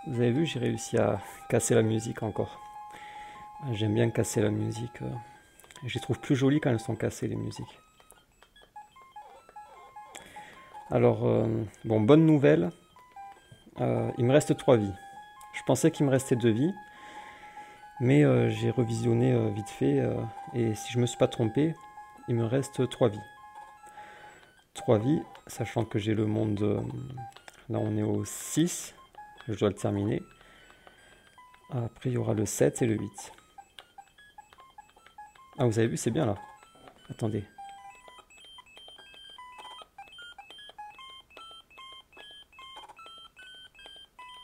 Vous avez vu, j'ai réussi à casser la musique encore. J'aime bien casser la musique. Je les trouve plus jolies quand elles sont cassées, les musiques. Alors, bon, bonne nouvelle. Il me reste 3 vies. Je pensais qu'il me restait 2 vies, mais j'ai revisionné vite fait. Et si je me suis pas trompé, il me reste 3 vies. 3 vies, sachant que j'ai le monde. Là, on est au 6. Je dois le terminer. Après, il y aura le 7 et le 8. Ah, vous avez vu, c'est bien là. Attendez.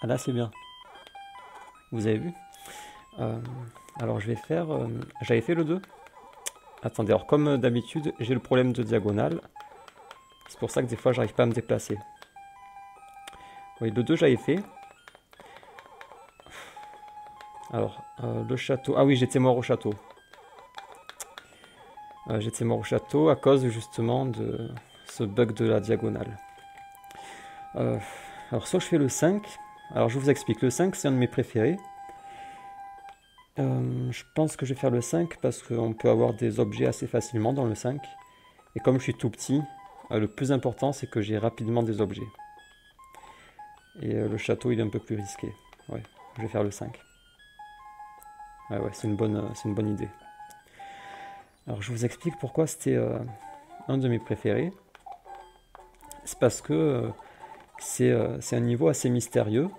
Ah là, c'est bien. Vous avez vu? Euh, alors, je vais faire. J'avais fait le 2. Attendez, alors comme d'habitude, j'ai le problème de diagonale. C'est pour ça que des fois, j'arrive pas à me déplacer. Oui, le 2, j'avais fait. Alors, le château. Ah oui, j'étais mort au château. J'étais mort au château à cause justement de ce bug de la diagonale. Euh, alors, soit je fais le 5. Alors, je vous explique. Le 5, c'est un de mes préférés. Je pense que je vais faire le 5 parce qu'on peut avoir des objets assez facilement dans le 5. Et comme je suis tout petit, le plus important, c'est que j'ai rapidement des objets. Et le château, il est un peu plus risqué. Ouais, je vais faire le 5. Ouais, c'est une bonne idée. Alors, je vous explique pourquoi c'était un de mes préférés. C'est parce que c'est un niveau assez mystérieux.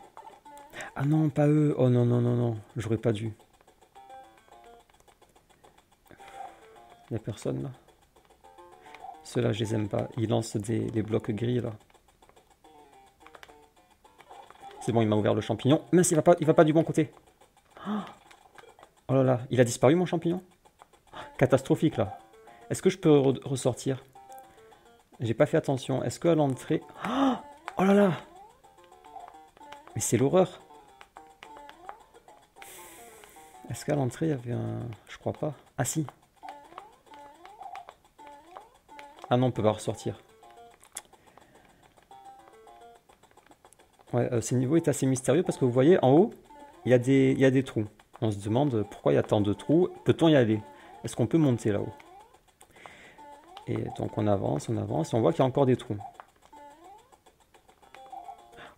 Ah non, pas eux. Oh non, non, non, non. J'aurais pas dû. Il n'y a personne là. Ceux-là, je les aime pas. Ils lancent des blocs gris là. C'est bon, il m'a ouvert le champignon. Mince, il va pas du bon côté. Oh là là, il a disparu mon champignon. Catastrophique là. Est-ce que je peux ressortir? J'ai pas fait attention. Est-ce qu'à l'entrée... Oh là là! Mais c'est l'horreur. Est-ce qu'à l'entrée, il y avait un... Je crois pas. Ah si. Ah non, on peut pas ressortir. Ouais, ce niveau est assez mystérieux parce que vous voyez, en haut, il y a des trous. On se demande pourquoi il y a tant de trous. Peut-on y aller? Est-ce qu'on peut monter là-haut? Et donc on avance, et on voit qu'il y a encore des trous.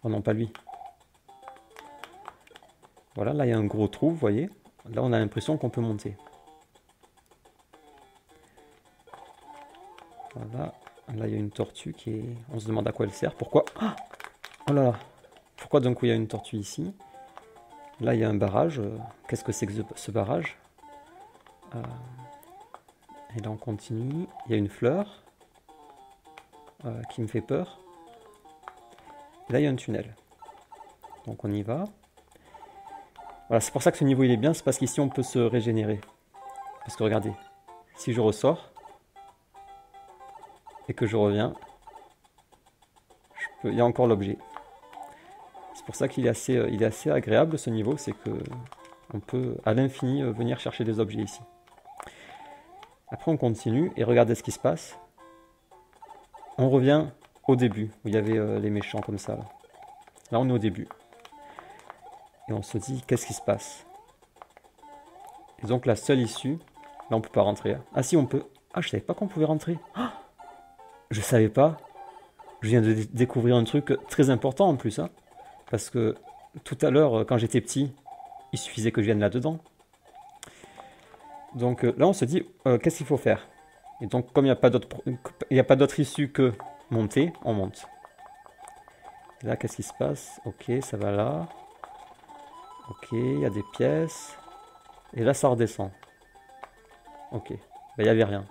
Oh non, pas lui. Voilà, là il y a un gros trou, vous voyez. Là on a l'impression qu'on peut monter. Voilà, là il y a une tortue qui est... On se demande à quoi elle sert. Pourquoi? Oh là là! Pourquoi d'un coup il y a une tortue ici? Là il y a un barrage. Qu'est-ce que c'est que ce barrage? Et là on continue. Il y a une fleur qui me fait peur. Et là il y a un tunnel. Donc on y va. Voilà, c'est pour ça que ce niveau il est bien, c'est parce qu'ici on peut se régénérer. Parce que regardez, si je ressors et que je reviens, il y a encore l'objet. C'est pour ça qu'il est il est assez agréable ce niveau, c'est que on peut à l'infini venir chercher des objets ici. Après on continue et regardez ce qui se passe. On revient au début, où il y avait les méchants comme ça. Là on est au début. Et on se dit, qu'est-ce qui se passe? Et donc la seule issue, là on peut pas rentrer. Ah si on peut. Ah je savais pas qu'on pouvait rentrer. Ah, je savais pas. Je viens de découvrir un truc très important en plus. Hein, parce que tout à l'heure, quand j'étais petit, il suffisait que je vienne là-dedans. Donc là on se dit, qu'est-ce qu'il faut faire? Et donc comme il n'y a pas d'autre issue que monter, on monte. Et là qu'est-ce qui se passe? Ok, ça va là. Ok, il y a des pièces. Et là ça redescend. Ok, il n'y avait rien.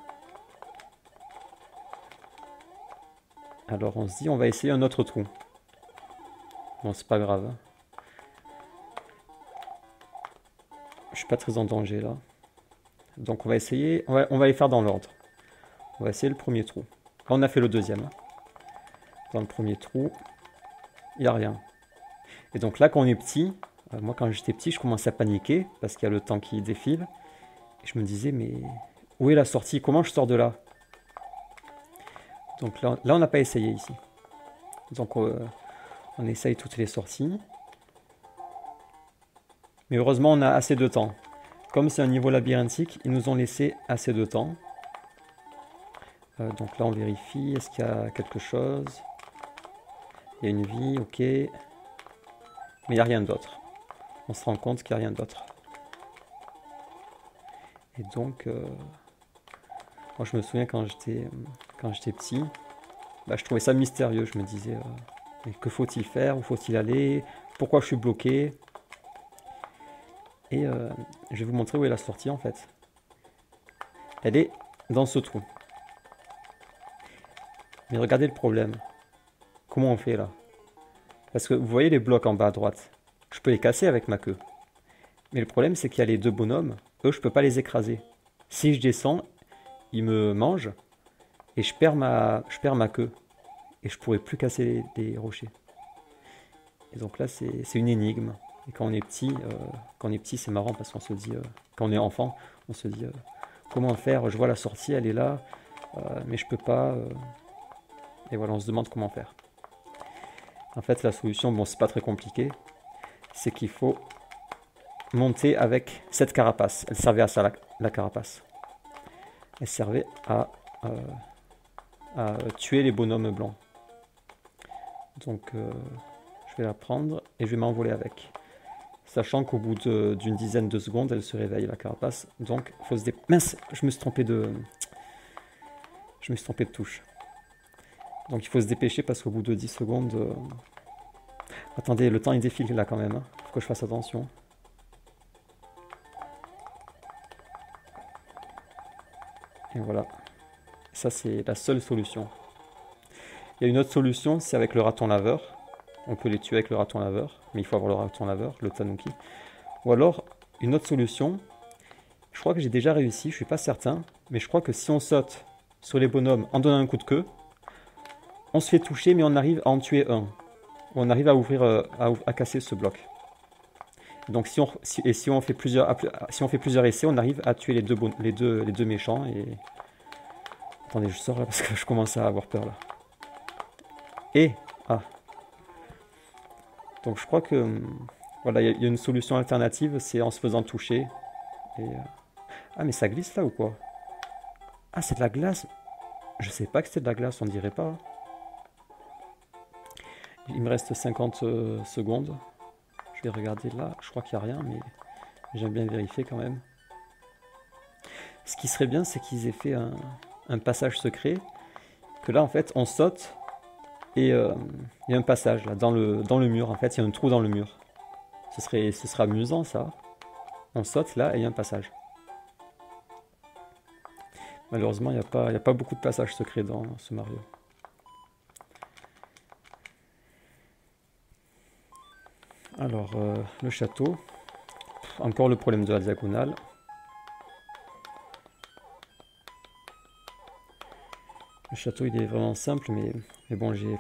Alors on se dit on va essayer un autre trou. Bon c'est pas grave. Je suis pas très en danger là. Donc on va essayer, on va les faire dans l'ordre. On va essayer le premier trou. Là on a fait le deuxième. Dans le premier trou, il n'y a rien. Et donc là quand on est petit, moi quand j'étais petit je commençais à paniquer parce qu'il y a le temps qui défile. Et je me disais mais où est la sortie? Comment je sors de là? Donc là on n'a pas essayé ici. Donc on essaye toutes les sorties. Mais heureusement, on a assez de temps. Comme c'est un niveau labyrinthique, ils nous ont laissé assez de temps. Donc là, on vérifie. Est-ce qu'il y a quelque chose? Il y a une vie, ok. Mais il n'y a rien d'autre. On se rend compte qu'il n'y a rien d'autre. Et donc, moi je me souviens quand j'étais petit, bah, je trouvais ça mystérieux. Je me disais, mais que faut-il faire? Où faut-il aller? Pourquoi je suis bloqué? Et je vais vous montrer où est la sortie en fait. Elle est dans ce trou. Mais regardez le problème. Comment on fait là? Parce que vous voyez les blocs en bas à droite. Je peux les casser avec ma queue. Mais le problème c'est qu'il y a les deux bonhommes. Eux, je peux pas les écraser. Si je descends, ils me mangent et je perds ma queue. Et je pourrais plus casser les rochers. Et donc là, c'est une énigme. Et quand on est petit, c'est marrant parce qu'on se dit, quand on est enfant, on se dit comment faire? Je vois la sortie, elle est là, mais je peux pas. Et voilà, on se demande comment faire. En fait, la solution, bon, c'est pas très compliqué, c'est qu'il faut monter avec cette carapace. Elle servait à ça, la carapace. Elle servait à tuer les bonhommes blancs. Donc, je vais la prendre et je vais m'envoler avec. Sachant qu'au bout d'une dizaine de secondes, elle se réveille, la carapace. Donc, il faut se dépêcher. Mince, je me suis trompé de touche. Donc, il faut se dépêcher parce qu'au bout de 10 secondes... Attendez, le temps il défile là quand même. Hein. Faut que je fasse attention. Et voilà. Ça, c'est la seule solution. Il y a une autre solution, c'est avec le raton laveur. On peut les tuer avec le raton laveur, mais il faut avoir le raton laveur, le tanuki. Ou alors, une autre solution, je crois que j'ai déjà réussi, je suis pas certain, mais je crois que si on saute sur les bonhommes en donnant un coup de queue, on se fait toucher, mais on arrive à en tuer un. Ou on arrive à ouvrir, à casser ce bloc. Donc si on fait plusieurs essais, on arrive à tuer les deux méchants. Et attendez, je sors là parce que je commence à avoir peur là. Et donc je crois que voilà, il y a une solution alternative, c'est en se faisant toucher. Et, ah mais ça glisse là ou quoi? Ah c'est de la glace. Je sais pas que c'était de la glace, on dirait pas. Il me reste 50 secondes. Je vais regarder là, je crois qu'il n'y a rien, mais j'aime bien vérifier quand même. Ce qui serait bien, c'est qu'ils aient fait un passage secret. Que là en fait on saute. Et il y a un passage là, dans le mur, en fait, il y a un trou dans le mur. Ce serait amusant ça. On saute là et il y a un passage. Malheureusement, il n'y a pas beaucoup de passages secrets dans ce Mario. Alors, le château. Encore le problème de la diagonale. Le château, il est vraiment simple, mais bon, j'ai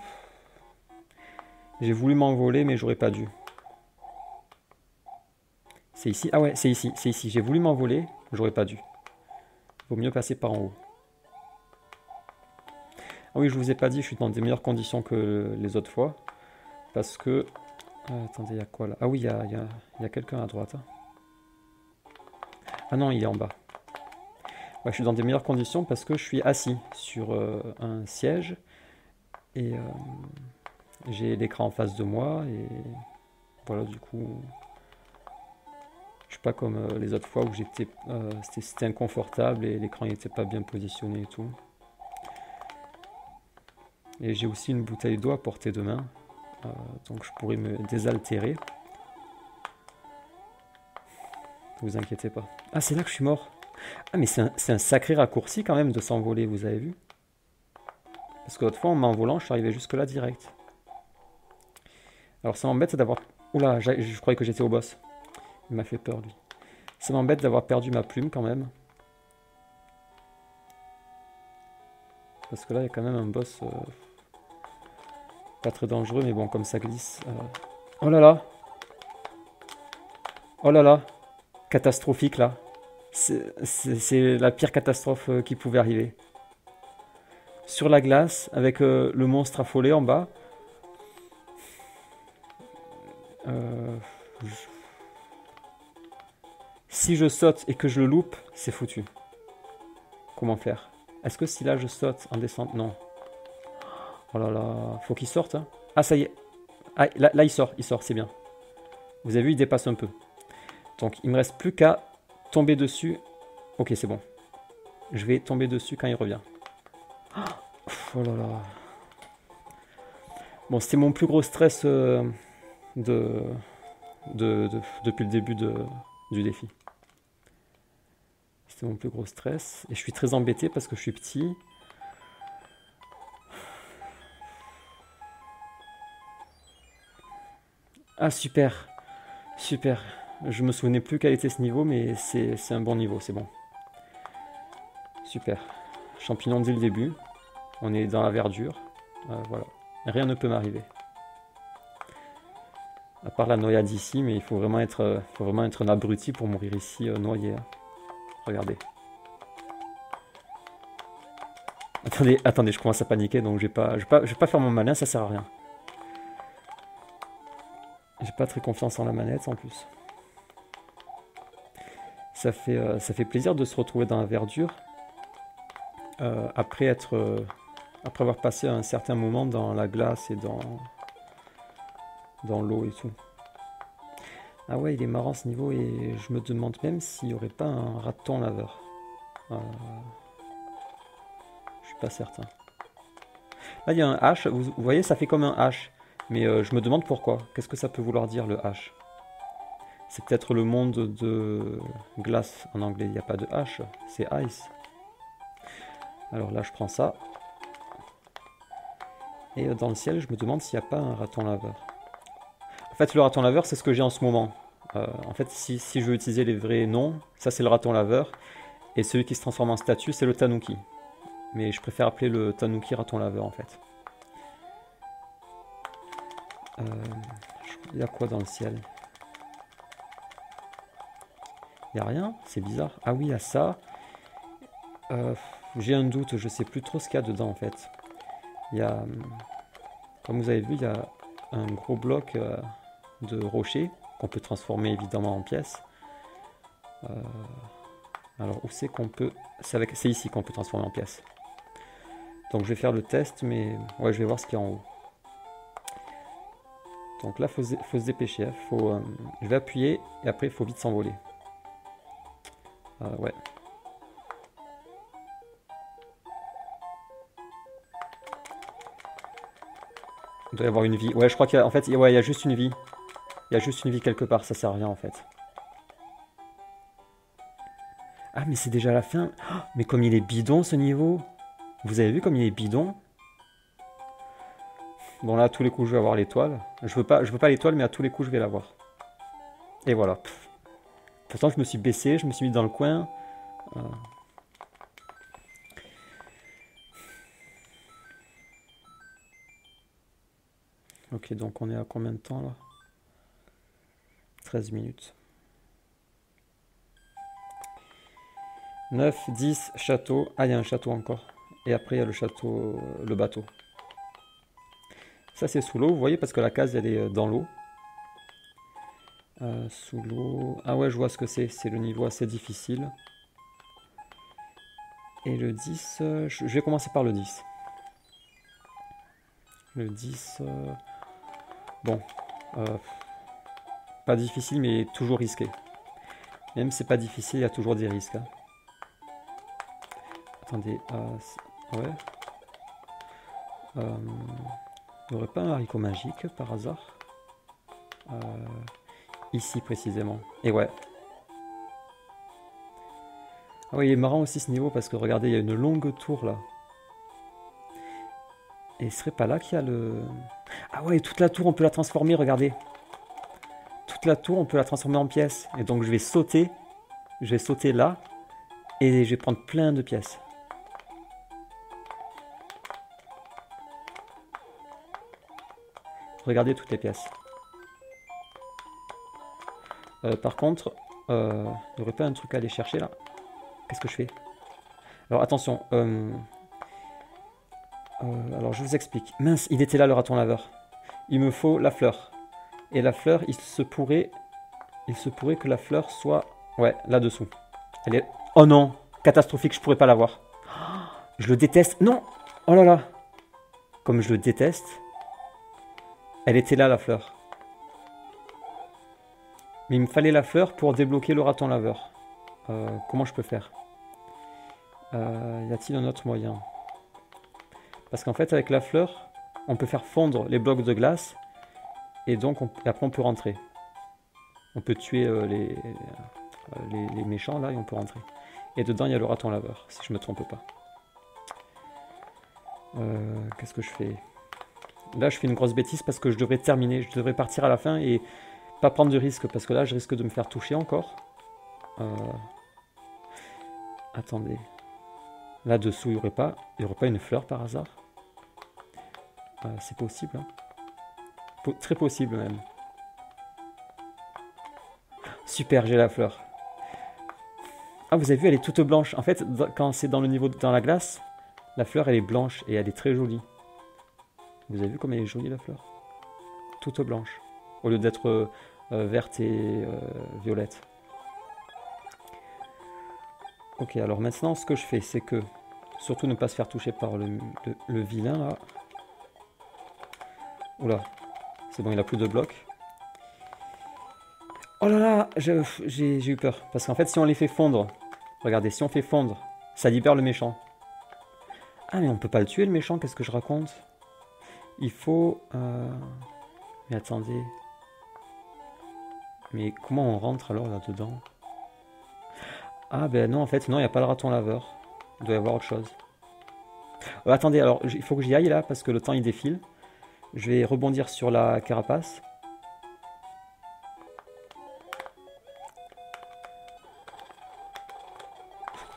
voulu m'envoler, mais j'aurais pas dû. C'est ici? Ah ouais, c'est ici, c'est ici. J'ai voulu m'envoler, j'aurais pas dû. Vaut mieux passer par en haut. Ah oui, je vous ai pas dit, je suis dans des meilleures conditions que les autres fois. Parce que... attendez, il y a quoi là? Ah oui, il y a quelqu'un à droite. Hein. Ah non, il est en bas. Ouais, je suis dans des meilleures conditions parce que je suis assis sur un siège. Et j'ai l'écran en face de moi. Et voilà, du coup... Je suis pas comme les autres fois où c'était inconfortable et l'écran n'était pas bien positionné et tout. Et j'ai aussi une bouteille d'eau à portée de main. Donc je pourrais me désaltérer. Ne vous inquiétez pas. Ah, c'est là que je suis mort. Ah, mais c'est un sacré raccourci quand même de s'envoler, vous avez vu? Parce que l'autre fois, en m'envolant, je suis arrivé jusque là direct. Alors ça m'embête d'avoir... Oula, je croyais que j'étais au boss. Il m'a fait peur, lui. Ça m'embête d'avoir perdu ma plume, quand même. Parce que là, il y a quand même un boss... pas très dangereux, mais bon, comme ça glisse... Oh là là! Oh là là! Catastrophique, là. C'est la pire catastrophe qui pouvait arriver. Sur la glace, avec le monstre affolé en bas. si je saute et que je le loupe, c'est foutu. Comment faire? Est-ce que si là je saute en descente? Non. Oh là là, faut qu'il sorte. Hein. Ah, ça y est. Ah, là il sort, c'est bien. Vous avez vu, il dépasse un peu. Donc, il me reste plus qu'à tomber dessus. Ok, c'est bon. Je vais tomber dessus quand il revient. Oh là là. Bon, c'était mon plus gros stress depuis le début du défi. C'était mon plus gros stress. Et je suis très embêté parce que je suis petit. Ah, super. Super. Je me souvenais plus quel était ce niveau, mais c'est un bon niveau, c'est bon. Super. Champignon dès le début. On est dans la verdure. Voilà. Rien ne peut m'arriver. À part la noyade ici, mais il faut vraiment être un abruti pour mourir ici noyé. Hein. Regardez. Attendez, je commence à paniquer, donc je vais pas faire mon malin, ça sert à rien. J'ai pas très confiance en la manette en plus. Ça fait plaisir de se retrouver dans la verdure après avoir passé un certain moment dans la glace et dans l'eau et tout. Ah ouais, il est marrant ce niveau et je me demande même s'il n'y aurait pas un raton laveur. Je suis pas certain. Là, il y a un H. Vous voyez, ça fait comme un H. Mais je me demande pourquoi. Qu'est-ce que ça peut vouloir dire le H? C'est peut-être le monde de glace en anglais. Il n'y a pas de H. C'est ice. Alors là, je prends ça. Et dans le ciel, je me demande s'il n'y a pas un raton laveur. En fait, le raton laveur, c'est ce que j'ai en ce moment. En fait, si je veux utiliser les vrais noms, ça c'est le raton laveur. Et celui qui se transforme en statue, c'est le tanuki. Mais je préfère appeler le tanuki raton laveur en fait. Il y a quoi dans le ciel? Il n'y a rien? C'est bizarre. Ah oui, il y a ça. J'ai un doute, je sais plus trop ce qu'il y a dedans en fait. Il y a, comme vous avez vu, il y a un gros bloc de rocher qu'on peut transformer évidemment en pièces. Alors où c'est qu'on peut... C'est ici qu'on peut transformer en pièces. Donc je vais faire le test, mais ouais, je vais voir ce qu'il y a en haut. Donc là, faut se dépêcher. Hein. Je vais appuyer et après, il faut vite s'envoler. Ouais. Il doit y avoir une vie. Ouais, je crois qu'il y a, en fait, ouais, il y a juste une vie. Il y a juste une vie quelque part, ça sert à rien en fait. Ah, mais c'est déjà la fin. Oh, mais comme il est bidon ce niveau. Vous avez vu comme il est bidon? Bon là, à tous les coups, je vais avoir l'étoile. Je veux pas l'étoile, mais à tous les coups, je vais l'avoir. Et voilà. Pff. Pourtant, je me suis baissé, je me suis mis dans le coin. Ok, donc on est à combien de temps là? 13 minutes. 9, 10, château. Ah, il y a un château encore. Et après, il y a le château, le bateau. Ça, c'est sous l'eau, vous voyez, parce que la case, elle est dans l'eau. Sous l'eau... Ah ouais, je vois ce que c'est. C'est le niveau assez difficile. Et le 10... je vais commencer par le 10. Le 10... Bon. Pas difficile, mais toujours risqué. Même si c'est pas difficile, il y a toujours des risques. Hein. Attendez. Ouais. Il n'y aurait pas un haricot magique, par hasard? Ici, précisément. Et ouais. Ah oui, il est marrant aussi ce niveau, parce que regardez, il y a une longue tour, là. Et ce serait pas là qu'il y a le... Ah ouais, toute la tour, on peut la transformer, regardez. Toute la tour, on peut la transformer en pièces. Et donc, je vais sauter là, et je vais prendre plein de pièces. Regardez toutes les pièces. Par contre, il n'y aurait pas un truc à aller chercher là? Qu'est-ce que je fais? Alors attention. Alors je vous explique. Mince, il était là le raton laveur. Il me faut la fleur. Et la fleur, il se pourrait que la fleur soit Ouais, là-dessous. Elle est... Oh non, catastrophique, je pourrais pas l'avoir. Je le déteste. Non. Oh là là. Comme je le déteste. Elle était là, la fleur. Mais il me fallait la fleur pour débloquer le raton laveur. Comment je peux faire? Y a-t-il un autre moyen? Parce qu'en fait, avec la fleur, on peut faire fondre les blocs de glace. Et donc, après, on peut rentrer. On peut tuer les méchants, là, et on peut rentrer. Et dedans, il y a le raton laveur, si je me trompe pas. Qu'est-ce que je fais? Là, je fais une grosse bêtise parce que je devrais terminer. Je devrais partir à la fin et pas prendre de risque. Parce que là, je risque de me faire toucher encore. Attendez. Là-dessous, il n'y aurait pas une fleur par hasard? C'est possible. Hein. Très possible, même. Super, j'ai la fleur. Ah, vous avez vu, elle est toute blanche. En fait, quand c'est dans le niveau dans la glace, la fleur, elle est blanche et elle est très jolie. Vous avez vu comme elle est jolie, la fleur? Toute blanche. Au lieu d'être verte et violette. Ok, alors maintenant, ce que je fais, c'est que... Surtout ne pas se faire toucher par le vilain, là. Oula. C'est bon, il a plus de blocs. Oh là là, j'ai eu peur. Parce qu'en fait, si on les fait fondre... Regardez, si on fait fondre, ça libère le méchant. Ah, mais on peut pas le tuer, le méchant, qu'est-ce que je raconte? Il faut... Mais attendez. Mais comment on rentre alors là-dedans? Ah ben non, en fait, non, il n'y a pas le raton laveur. Il doit y avoir autre chose. Attendez, alors, il faut que j'y aille là, parce que le temps, il défile. Je vais rebondir sur la carapace.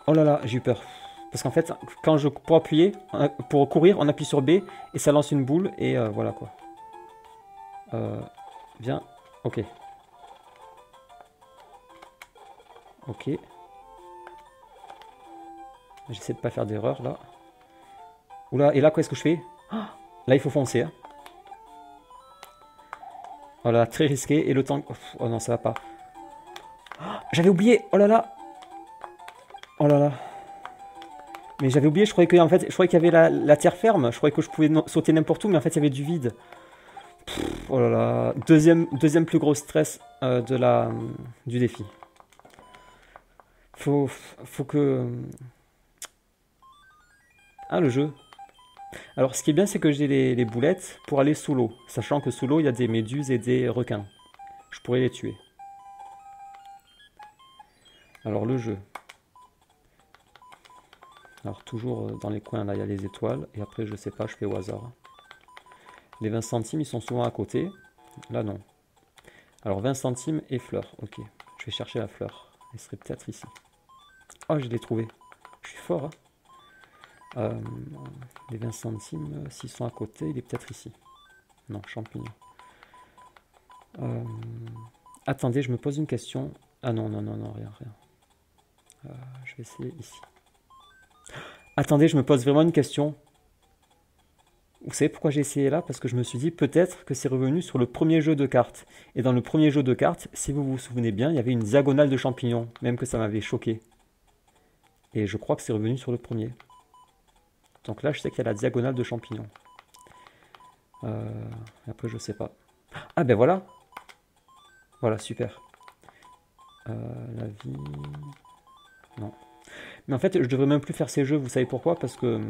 Oh là là, j'ai eu peur. Parce qu'en fait, pour appuyer, pour courir, on appuie sur B et ça lance une boule et voilà quoi. Viens, ok. Ok. J'essaie de pas faire d'erreur là. Oula, et là, qu'est-ce que je fais? Là, il faut foncer. Hein. Voilà, très risqué. Et le temps... Oh non, ça va pas. J'avais oublié. Oh là là. Oh là là. Mais j'avais oublié, je croyais qu'il y avait la terre ferme. Je croyais que je pouvais sauter n'importe où, mais en fait, il y avait du vide. Oh là là. Deuxième plus gros stress du défi. Faut que... Ah, le jeu. Alors, ce qui est bien, c'est que j'ai les boulettes pour aller sous l'eau. Sachant que sous l'eau, il y a des méduses et des requins. Je pourrais les tuer. Alors, le jeu. Alors, toujours dans les coins, là, il y a les étoiles. Et après, je sais pas, je fais au hasard. Les 20 centimes, ils sont souvent à côté. Là, non. Alors, 20 centimes et fleurs. Ok. Je vais chercher la fleur. Elle serait peut-être ici. Oh, je l'ai trouvée. Je suis fort, hein. Les 20 centimes, s'ils sont à côté, il est peut-être ici. Non, champignon. Attendez, je me pose une question. Ah non, non, non, non, rien. Je vais essayer ici. Attendez, je me pose vraiment une question. Vous savez pourquoi j'ai essayé là? Parce que je me suis dit peut-être que c'est revenu sur le premier jeu de cartes. Et dans le premier jeu de cartes, si vous vous souvenez bien, il y avait une diagonale de champignons. Même que ça m'avait choqué. Et je crois que c'est revenu sur le premier. Donc là, je sais qu'il y a la diagonale de champignons. Après, je sais pas. Ah ben voilà. Voilà, super. La vie... Non. Mais en fait, je devrais même plus faire ces jeux. Vous savez pourquoi? Parce que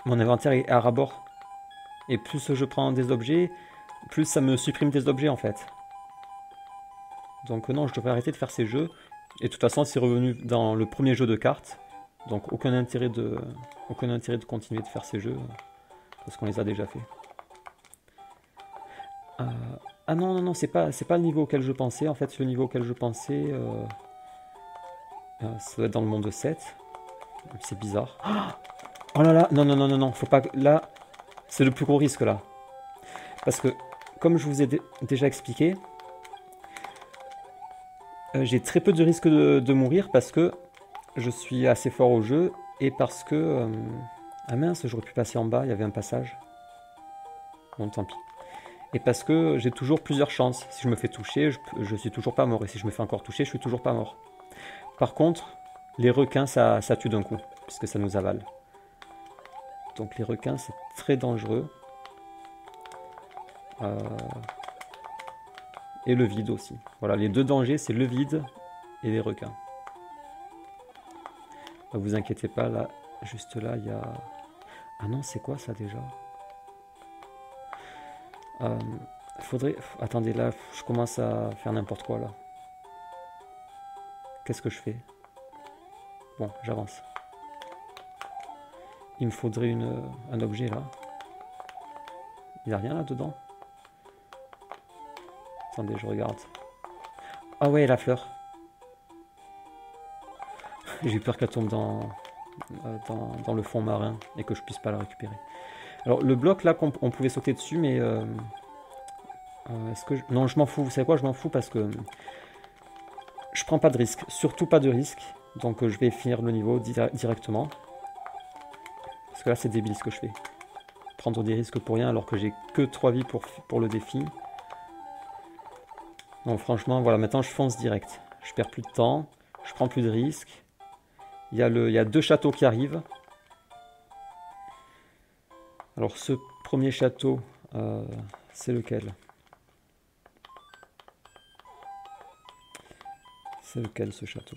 mon inventaire est à ras-bord. Et plus je prends des objets, plus ça me supprime des objets en fait. Donc non, je devrais arrêter de faire ces jeux. Et de toute façon, c'est revenu dans le premier jeu de cartes. Donc aucun intérêt de continuer de faire ces jeux. Parce qu'on les a déjà fait. Ah non, non, non, c'est pas le niveau auquel je pensais. En fait, le niveau auquel je pensais, ça doit être dans le monde 7. C'est bizarre. Oh là là, non, non, non, non, non, faut pas... Là, c'est le plus gros risque, là. Parce que, comme je vous ai déjà expliqué, j'ai très peu de risque de mourir parce que je suis assez fort au jeu et parce que... ah mince, j'aurais pu passer en bas, il y avait un passage. Bon, tant pis. et parce que j'ai toujours plusieurs chances. Si je me fais toucher, je suis toujours pas mort. Et si je me fais encore toucher, je suis toujours pas mort. Par contre, les requins, ça tue d'un coup, puisque ça nous avale. Donc les requins, c'est très dangereux. Et le vide aussi. Voilà, les deux dangers, c'est le vide et les requins. Ne vous inquiétez pas, là, juste là, il y a... Ah non, c'est quoi ça déjà? Faudrait... Attendez, là, je commence à faire n'importe quoi, là. Qu'est-ce que je fais? Bon, j'avance. Il me faudrait un objet, là. Il n'y a rien là-dedans? Attendez, je regarde. Ah ouais, la fleur. J'ai eu peur qu'elle tombe dans le fond marin et que je puisse pas la récupérer. Alors le bloc là, on pouvait sauter dessus, mais est-ce que non, je m'en fous. Vous savez quoi, je m'en fous parce que je prends pas de risque, surtout pas de risque. Donc je vais finir le niveau directement. Parce que là c'est débile ce que je fais. Prendre des risques pour rien alors que j'ai que 3 vies pour le défi. Donc franchement, voilà, maintenant je fonce direct. Je perds plus de temps, je prends plus de risques. Il y a 2 châteaux qui arrivent. Alors ce premier château, c'est lequel? C'est lequel ce château?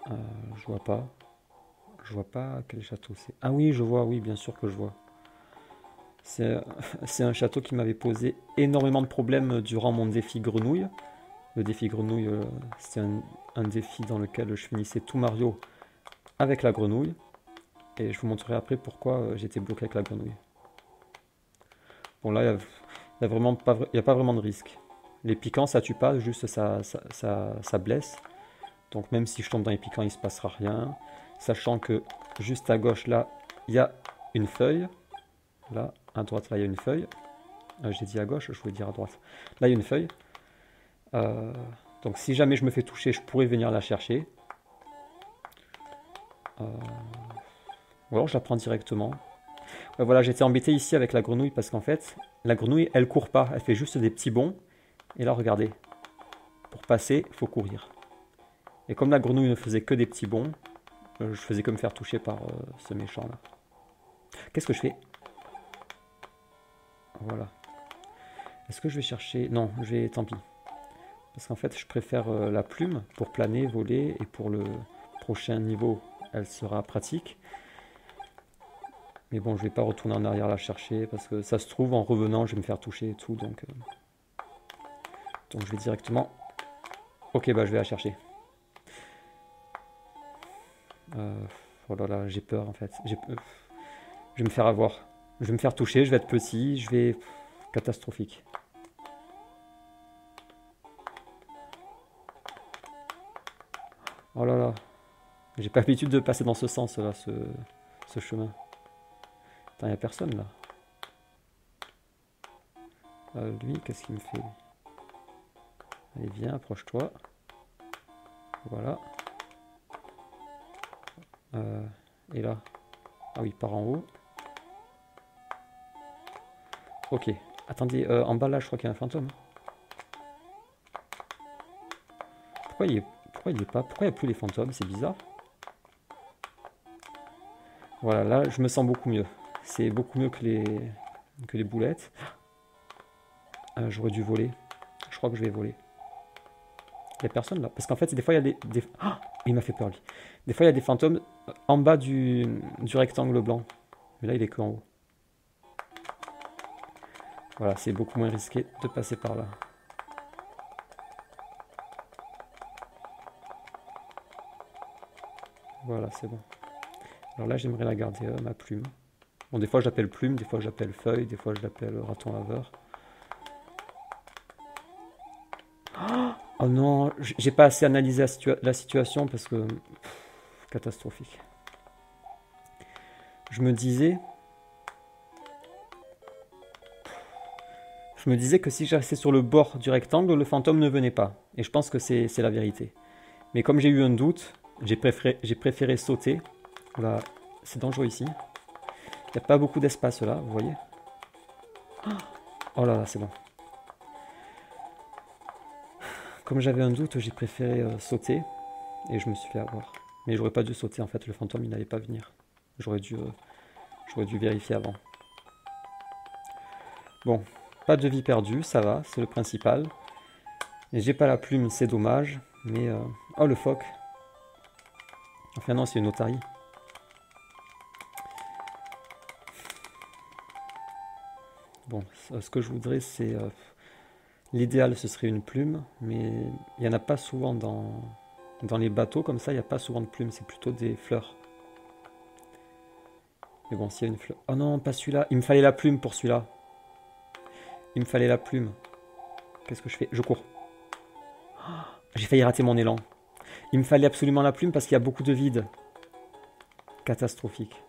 Je vois pas. Je vois pas quel château c'est. Ah oui, je vois, oui, bien sûr que je vois. C'est un château qui m'avait posé énormément de problèmes durant mon défi grenouille. Le défi grenouille, c'était un défi dans lequel je finissais tout Mario avec la grenouille. Et je vous montrerai après pourquoi j'étais bloqué avec la grenouille. Bon là, il n'y a pas vraiment de risque. Les piquants, ça tue pas, juste ça blesse. Donc même si je tombe dans les piquants, il ne se passera rien. Sachant que juste à gauche, là, il y a une feuille. Là, à droite, là, il y a une feuille. J'ai dit à gauche, je voulais dire à droite. Là, il y a une feuille. Donc si jamais je me fais toucher, je pourrais venir la chercher. Ou alors je la prends directement. Voilà, j'étais embêté ici avec la grenouille parce qu'en fait, la grenouille, elle court pas. Elle fait juste des petits bonds. Et là, regardez. Pour passer, il faut courir. Et comme la grenouille ne faisait que des petits bonds, je faisais que me faire toucher par ce méchant là. Qu'est-ce que je fais? Voilà. Est-ce que je vais chercher... Non, je vais... Tant pis. Parce qu'en fait, je préfère la plume pour planer, voler. Et pour le prochain niveau, elle sera pratique. Mais bon, je vais pas retourner en arrière la chercher. Parce que ça se trouve, en revenant, je vais me faire toucher et tout. Donc je vais directement... Ok, bah je vais la chercher. Oh là là, j'ai peur en fait. Je vais me faire avoir. Je vais me faire toucher, je vais être petit, je vais... Catastrophique. Oh là là. J'ai pas l'habitude de passer dans ce sens là, ce chemin. Attends, il n'y a personne là. Lui, qu'est-ce qu'il me fait? Allez, viens, approche-toi. Voilà. Et là. Ah oui, par en haut. Ok. Attendez, en bas là, je crois qu'il y a un fantôme. Pourquoi il est pas? Pourquoi il n'y a plus les fantômes? C'est bizarre. Voilà, là, je me sens beaucoup mieux. C'est beaucoup mieux que les boulettes. J'aurais dû voler. Je crois que je vais voler. Il n'y a personne là. Parce qu'en fait, des fois, il y a des... Ah, il m'a fait peur, lui. Des fois, il y a des fantômes en bas du rectangle blanc. Mais là, il est que en haut. Voilà, c'est beaucoup moins risqué de passer par là. Voilà, c'est bon. Alors là, j'aimerais la garder, ma plume. Bon, des fois, je l'appelle plume, des fois, je l'appelle feuille, des fois, je l'appelle raton laveur. Oh non, j'ai pas assez analysé la situation parce que... catastrophique. Je me disais que si je restais sur le bord du rectangle, le fantôme ne venait pas. Et je pense que c'est la vérité. Mais comme j'ai eu un doute, j'ai préféré sauter. Là, c'est dangereux ici. Il n'y a pas beaucoup d'espace là, vous voyez. Oh là là, c'est bon. Comme j'avais un doute, j'ai préféré sauter. Et je me suis fait avoir. Mais j'aurais pas dû sauter en fait, le fantôme il n'allait pas venir. J'aurais dû vérifier avant. Bon, pas de vie perdue, ça va, c'est le principal. Et j'ai pas la plume, c'est dommage. Mais oh le phoque. Enfin non, c'est une otarie. Bon, ce que je voudrais c'est... l'idéal ce serait une plume, mais il n'y en a pas souvent dans les bateaux comme ça, il n'y a pas souvent de plumes, c'est plutôt des fleurs. Mais bon, s'il y a une fleur... Oh non, pas celui-là, il me fallait la plume pour celui-là. Il me fallait la plume. Qu'est-ce que je fais? Je cours. Oh, j'ai failli rater mon élan. Il me fallait absolument la plume parce qu'il y a beaucoup de vide. Catastrophique.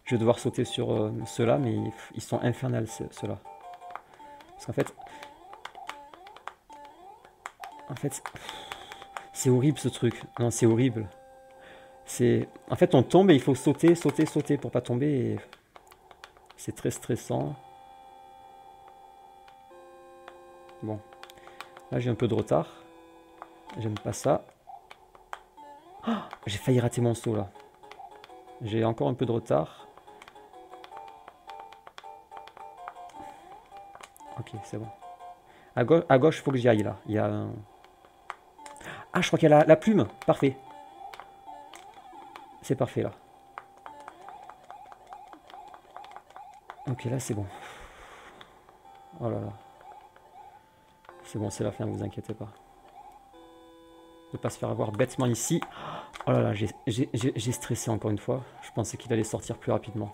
Je vais devoir sauter sur ceux-là, mais ils sont infernales, ceux-là. Parce qu'en fait... c'est horrible ce truc. Non, c'est horrible. En fait, on tombe et il faut sauter, sauter, sauter pour pas tomber. Et... c'est très stressant. Bon. Là, j'ai un peu de retard. J'aime pas ça. Oh, j'ai failli rater mon saut, là. J'ai encore un peu de retard. Ok, c'est bon. À gauche, il faut que j'y aille, là. Il y a un... Ah, je crois qu'il y a la plume. Parfait. C'est parfait, là. Ok, là, c'est bon. Oh là là. C'est bon, c'est la fin, vous inquiétez pas. Ne pas se faire avoir bêtement ici. Oh là là, j'ai stressé encore une fois. Je pensais qu'il allait sortir plus rapidement.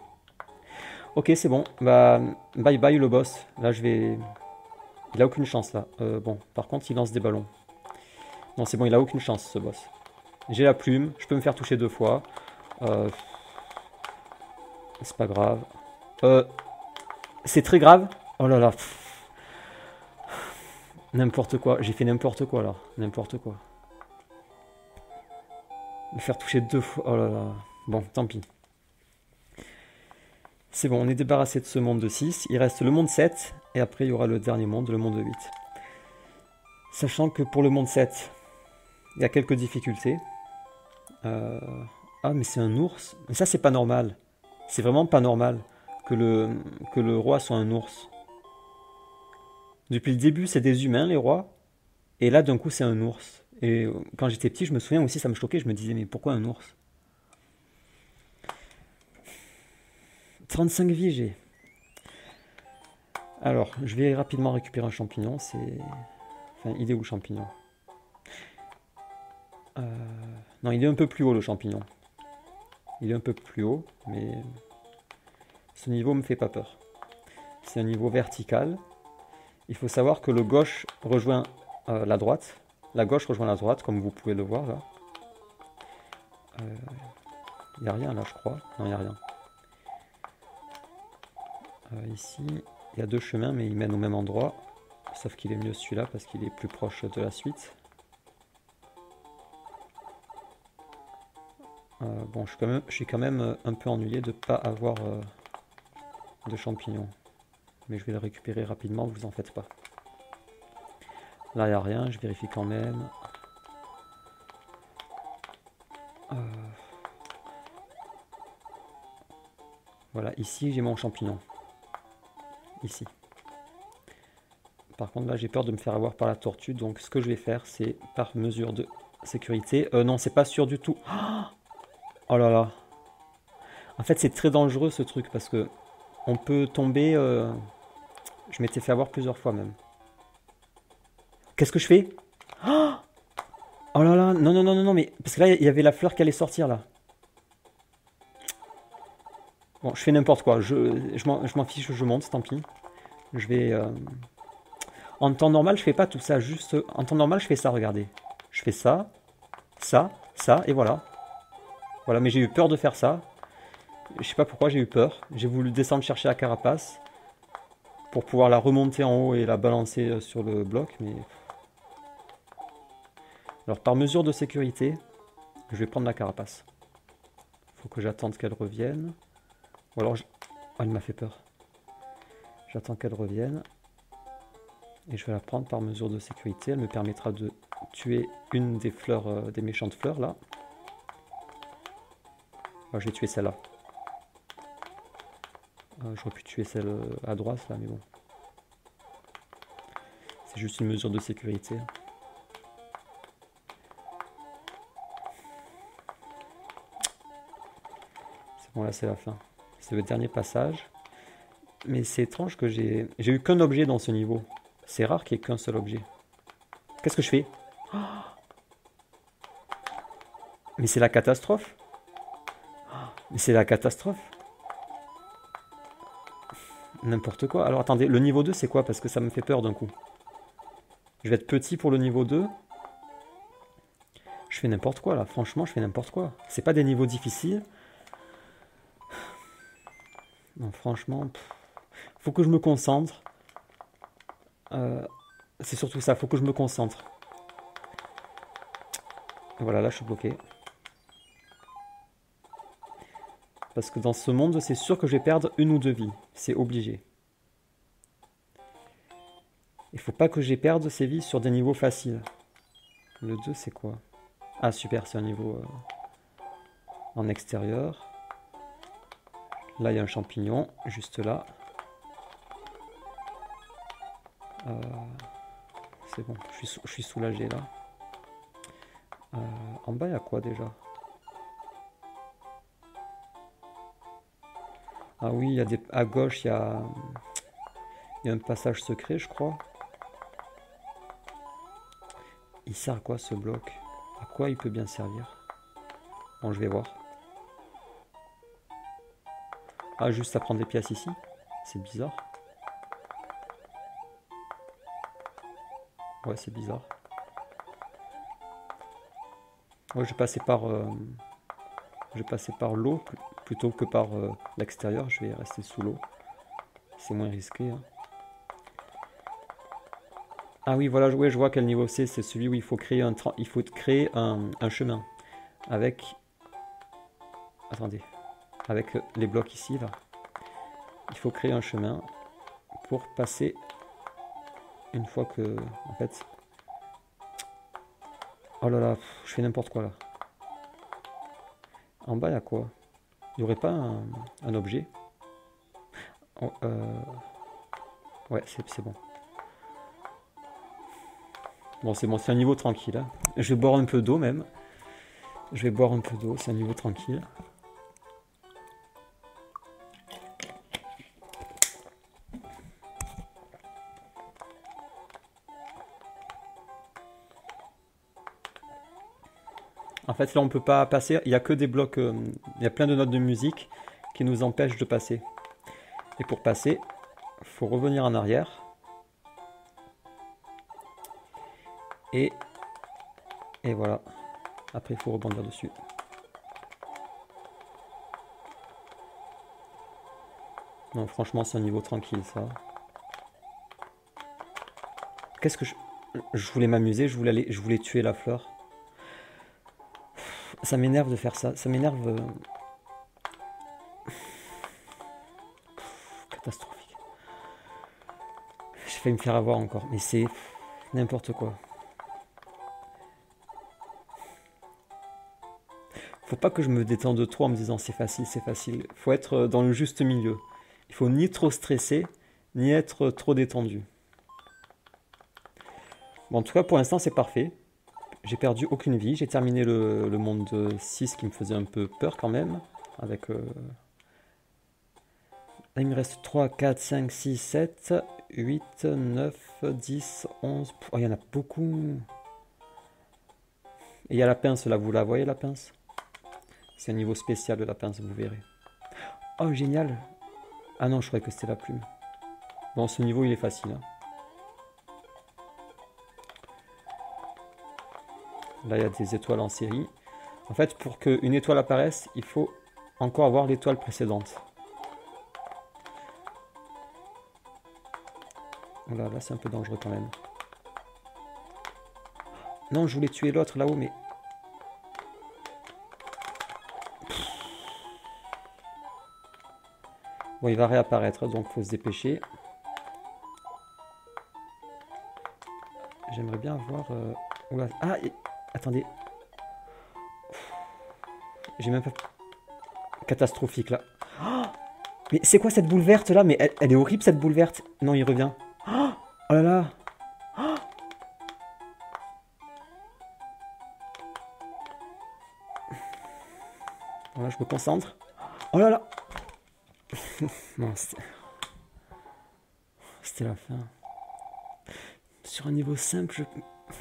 Ok, c'est bon. Bah, bye bye le boss. Là, je vais... Il a aucune chance, là. Bon, par contre, il lance des ballons. Non, c'est bon, il a aucune chance, ce boss. J'ai la plume. Je peux me faire toucher 2 fois. C'est pas grave. C'est très grave. Oh là là. N'importe quoi. J'ai fait n'importe quoi, là. N'importe quoi. Me faire toucher 2 fois. Oh là là. Bon, tant pis. C'est bon, on est débarrassé de ce monde de 6. Il reste le monde 7. Et après, il y aura le dernier monde, le monde 8. Sachant que pour le monde 7, il y a quelques difficultés. Ah, mais c'est un ours. Mais ça, c'est pas normal. C'est vraiment pas normal que le roi soit un ours. Depuis le début, c'est des humains, les rois. Et là, d'un coup, c'est un ours. Et quand j'étais petit, je me souviens aussi, ça me choquait. Je me disais, mais pourquoi un ours? 35 vies, j'ai. Alors, je vais rapidement récupérer un champignon. Enfin, il est où le champignon? Non, il est un peu plus haut, le champignon. Il est un peu plus haut, mais ce niveau me fait pas peur. C'est un niveau vertical. Il faut savoir que le gauche rejoint la droite. La gauche rejoint la droite, comme vous pouvez le voir là. Il n'y a rien là, je crois. Non, il n'y a rien. Ici, il y a 2 chemins, mais ils mènent au même endroit. Sauf qu'il est mieux celui-là parce qu'il est plus proche de la suite. Bon, je suis quand même un peu ennuyé de ne pas avoir de champignons. Mais je vais le récupérer rapidement, vous en faites pas. Là, il n'y a rien, je vérifie quand même. Voilà, ici, j'ai mon champignon. Ici. Par contre, là, j'ai peur de me faire avoir par la tortue. Donc, ce que je vais faire, c'est par mesure de sécurité. Non, c'est pas sûr du tout. Oh là là. En fait, c'est très dangereux, ce truc, parce que on peut tomber... Je m'étais fait avoir plusieurs fois, même. Qu'est-ce que je fais? Oh là là, non, non, non, non, non, mais... Parce que là, il y avait la fleur qui allait sortir, là. Bon, je fais n'importe quoi. Je m'en fiche, je monte, tant pis. Je vais... En temps normal, je fais pas tout ça. Juste... En temps normal, je fais ça, regardez. Je fais ça, ça, ça, et voilà. Voilà, mais j'ai eu peur de faire ça. Je sais pas pourquoi j'ai eu peur. J'ai voulu descendre chercher la carapace pour pouvoir la remonter en haut et la balancer sur le bloc, mais... Alors, par mesure de sécurité, je vais prendre la carapace. Faut que j'attende qu'elle revienne. Ou alors... Oh, il m'a fait peur. J'attends qu'elle revienne. Et je vais la prendre par mesure de sécurité. Elle me permettra de tuer une des fleurs, des méchantes fleurs là. Je vais tuer celle-là. J'aurais pu tuer celle à droite là, mais bon. C'est juste une mesure de sécurité. C'est bon, là c'est la fin. C'est le dernier passage. Mais c'est étrange que j'ai eu qu'un objet dans ce niveau. C'est rare qu'il n'y ait qu'un seul objet. Qu'est-ce que je fais? Oh, mais c'est la catastrophe. Mais c'est la catastrophe. N'importe quoi. Alors attendez, le niveau 2 c'est quoi? Parce que ça me fait peur d'un coup. Je vais être petit pour le niveau 2. Je fais n'importe quoi là. Franchement, je fais n'importe quoi. C'est pas des niveaux difficiles. Non, franchement, faut que je me concentre. C'est surtout ça, faut que je me concentre. Voilà, là je suis bloqué. Parce que dans ce monde, c'est sûr que je vais perdre une ou deux vies. C'est obligé. Il faut pas que je perde ces vies sur des niveaux faciles. Le 2, c'est quoi? Ah super, c'est un niveau en extérieur. Là, il y a un champignon, juste là. C'est bon, je suis soulagé là. En bas, il y a quoi déjà? Ah oui, il y a des... à gauche, il y a un passage secret, je crois. Il sert à quoi ce bloc? À quoi il peut bien servir? Bon, je vais voir. Ah, juste à prendre des pièces ici? C'est bizarre. Ouais, c'est bizarre. Ouais, je vais passer par l'eau plutôt que par l'extérieur. Je vais rester sous l'eau. C'est moins risqué. Hein. Ah oui, voilà, ouais, je vois quel niveau c'est. C'est celui où il faut créer un chemin avec... Attendez. Avec les blocs ici, là. Il faut créer un chemin pour passer une fois que... En fait... Oh là là, je fais n'importe quoi là. En bas, il y a quoi? Il n'y aurait pas un objet? Oh, ouais, c'est bon. Bon, c'est bon, c'est un niveau tranquille. Hein. Je vais boire un peu d'eau même. Je vais boire un peu d'eau, c'est un niveau tranquille. En fait, là, on peut pas passer. Il n'y a que des blocs. Il y a plein de notes de musique qui nous empêchent de passer. Et pour passer, il faut revenir en arrière. Et voilà. Après, il faut rebondir dessus. Non, franchement, c'est un niveau tranquille, ça. Qu'est-ce que je voulais m'amuser, je voulais tuer la fleur. Ça m'énerve de faire ça. Ça m'énerve. Catastrophique. J'ai failli me faire avoir encore. Mais c'est n'importe quoi. Faut pas que je me détende trop en me disant c'est facile, c'est facile. Faut être dans le juste milieu. Il faut ni trop stresser, ni être trop détendu. Bon, en tout cas, pour l'instant, c'est parfait. J'ai perdu aucune vie. J'ai terminé le monde 6 qui me faisait un peu peur quand même. Avec... Là, il me reste 3, 4, 5, 6, 7, 8, 9, 10, 11... Oh, il y en a beaucoup. Et il y a la pince là, vous la voyez la pince? C'est un niveau spécial de la pince, vous verrez. Oh, génial. Ah non, je croyais que c'était la plume. Bon, ce niveau, il est facile. Hein. Là, il y a des étoiles en série. En fait, pour qu'une étoile apparaisse, il faut encore avoir l'étoile précédente. Voilà, là, c'est un peu dangereux quand même. Non, je voulais tuer l'autre là-haut, mais... Bon, il va réapparaître, donc il faut se dépêcher. J'aimerais bien avoir... oula. Ah, attendez. J'ai même pas... Catastrophique là. Oh, mais c'est quoi cette boule verte là? Mais elle est horrible cette boule verte. Non, il revient. Oh, oh là là. Oh, voilà, je me concentre. Oh là là. Non, c'était la fin. Sur un niveau simple,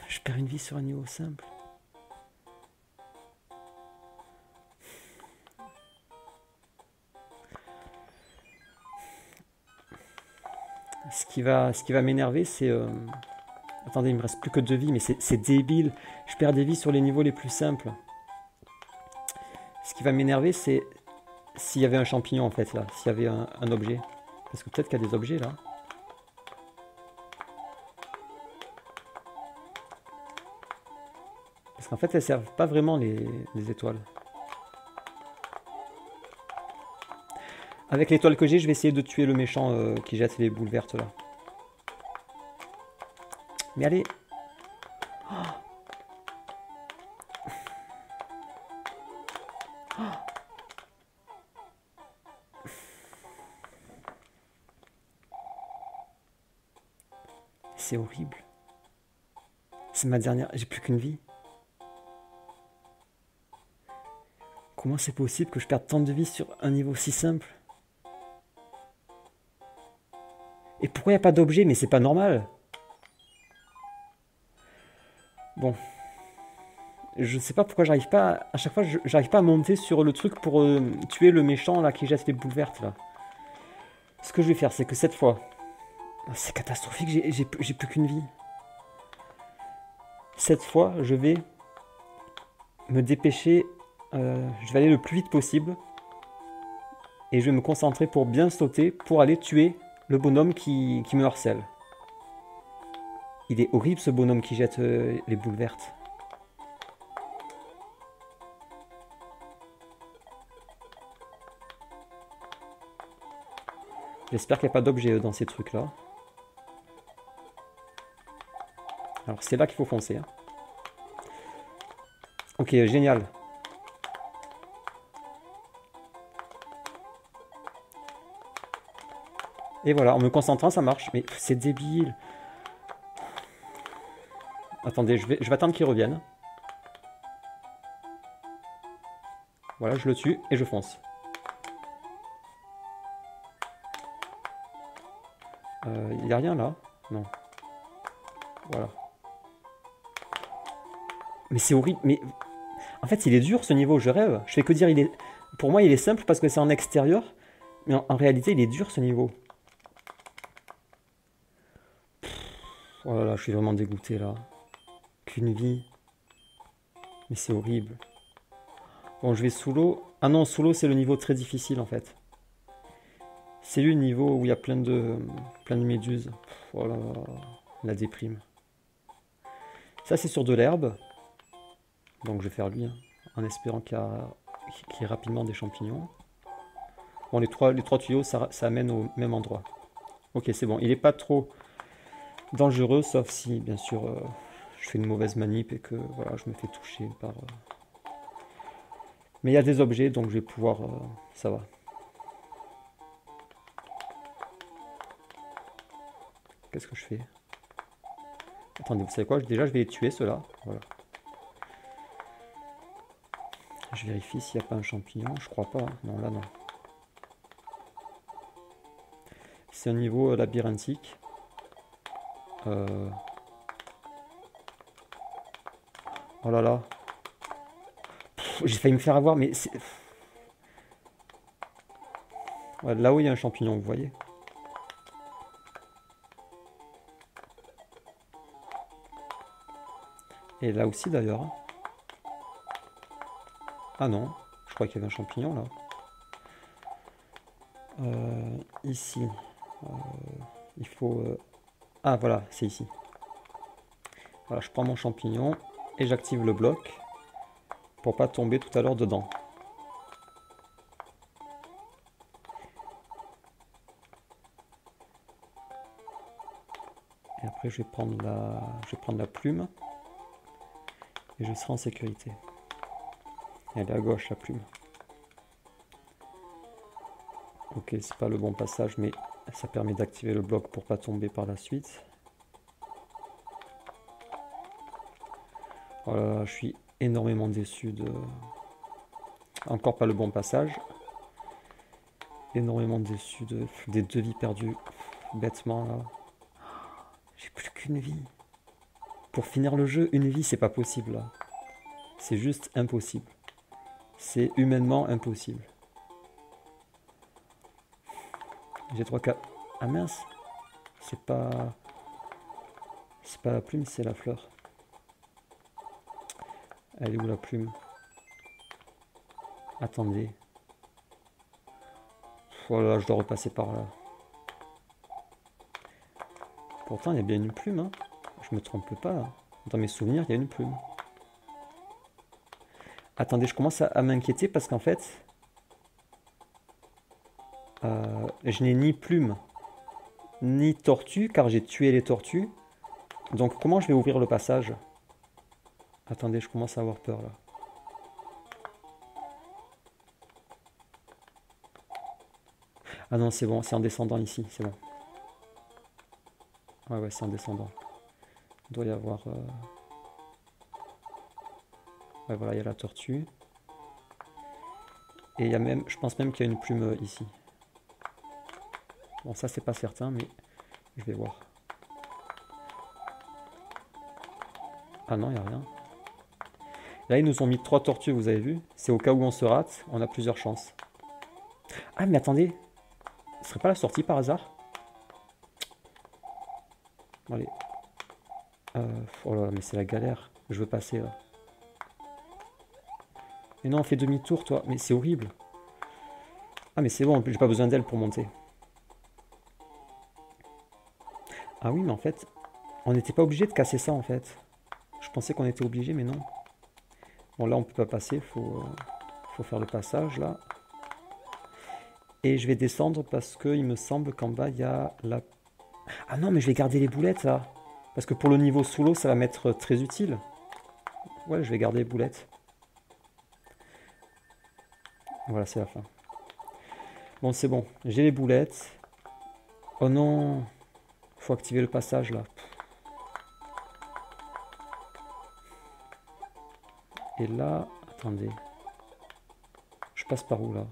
je perds une vie sur un niveau simple. Ce qui va m'énerver, c'est... Attendez, il me reste plus que 2 vies, mais c'est débile. Je perds des vies sur les niveaux les plus simples. Ce qui va m'énerver, c'est s'il y avait un champignon en fait là, s'il y avait un objet. Parce que peut-être qu'il y a des objets là. Parce qu'en fait, elles servent pas vraiment les étoiles. Avec l'étoile que j'ai, je vais essayer de tuer le méchant qui jette les boules vertes là. Mais allez. Oh. Oh. C'est horrible. C'est ma dernière... J'ai plus qu'une vie. Comment c'est possible que je perde tant de vie sur un niveau si simple? Et pourquoi il n'y a pas d'objet? Mais c'est pas normal. Bon. Je sais pas pourquoi j'arrive pas... À chaque fois, j'arrive pas à monter sur le truc pour tuer le méchant là qui jette les boules vertes là. Ce que je vais faire, c'est que cette fois... C'est catastrophique, j'ai plus qu'une vie. Cette fois, je vais me dépêcher. Je vais aller le plus vite possible. Et je vais me concentrer pour bien sauter, pour aller tuer le bonhomme qui me harcèle. Il est horrible ce bonhomme qui jette les boules vertes. J'espère qu'il n'y a pas d'objet dans ces trucs là. Alors c'est là qu'il faut foncer. Hein. Ok, génial. Et voilà, en me concentrant, ça marche. Mais c'est débile. Attendez, je vais attendre qu'il revienne. Voilà, je le tue et je fonce. Il n'y a rien là? Non. Voilà. Mais c'est horrible. Mais en fait, il est dur ce niveau, je rêve. Je fais que dire, il est... Pour moi, il est simple parce que c'est en extérieur. Mais en réalité, il est dur ce niveau. Oh là là, je suis vraiment dégoûté là. Qu'une vie. Mais c'est horrible. Bon, je vais sous l'eau. Ah non, sous l'eau, c'est le niveau très difficile en fait. C'est le niveau où il y a plein de méduses. Oh là là, la déprime. Ça, c'est sur de l'herbe. Donc, je vais faire lui, hein, en espérant qu'il y ait rapidement des champignons. Bon, les trois tuyaux, ça amène au même endroit. Ok, c'est bon. Il n'est pas trop dangereux, sauf si, bien sûr, je fais une mauvaise manip et que voilà, je me fais toucher par... Mais il y a des objets, donc je vais pouvoir... ça va. Qu'est-ce que je fais? Attendez, vous savez quoi? Déjà, je vais les tuer, ceux-là. Voilà. Je vérifie s'il n'y a pas un champignon. Je crois pas. Non, là, non. C'est un niveau labyrinthique. Oh là là. J'ai failli me faire avoir, mais c'est... Ouais, là où il y a un champignon, vous voyez. Et là aussi d'ailleurs. Ah non, je crois qu'il y avait un champignon là. Ici. Il faut... Ah voilà, c'est ici. Voilà, je prends mon champignon et j'active le bloc pour pas tomber tout à l'heure dedans. Et après, je vais prendre la plume. Et je serai en sécurité. Elle est à gauche, la plume. Ok, c'est pas le bon passage, mais ça permet d'activer le bloc pour pas tomber par la suite. Voilà, je suis énormément déçu de... Encore pas le bon passage. Énormément déçu des 2 vies perdues. Bêtement, là. J'ai plus qu'une vie. Pour finir le jeu, une vie, c'est pas possible, là. C'est juste impossible. C'est humainement impossible. J'ai 3 cas. Ah mince. C'est pas la plume, c'est la fleur. Elle est où la plume? Attendez. Voilà, je dois repasser par là. Pourtant, il y a bien une plume, hein. Je me trompe pas. Dans mes souvenirs, il y a une plume. Attendez, je commence à m'inquiéter parce qu'en fait, je n'ai ni plume, ni tortue, car j'ai tué les tortues. Donc, comment je vais ouvrir le passage? Attendez, je commence à avoir peur, là. Ah non, c'est bon, c'est en descendant ici, c'est bon. Ouais, c'est en descendant. Il doit y avoir... Ouais, voilà, il y a la tortue. Et il y a même, je pense même qu'il y a une plume ici. Bon, ça, c'est pas certain, mais je vais voir. Ah non, il n'y a rien. Là, ils nous ont mis 3 tortues, vous avez vu? C'est au cas où on se rate, on a plusieurs chances. Ah, mais attendez. Ce serait pas la sortie par hasard? Allez. Oh là, mais c'est la galère. Je veux passer, là. Mais non, fais demi-tour, toi. Mais c'est horrible. Ah, mais c'est bon, j'ai pas besoin d'elle pour monter. Ah oui, mais en fait, on n'était pas obligé de casser ça, en fait. Je pensais qu'on était obligé, mais non. Bon, là, on peut pas passer. Faut faire le passage, là. Et je vais descendre parce qu'il me semble qu'en bas, il y a la... Ah non, mais je vais garder les boulettes, là. Parce que pour le niveau sous l'eau, ça va m'être très utile. Ouais, je vais garder les boulettes. Voilà, c'est la fin. Bon, c'est bon. J'ai les boulettes. Oh non. Faut activer le passage, là. Et là... Attendez. Je passe par où, là?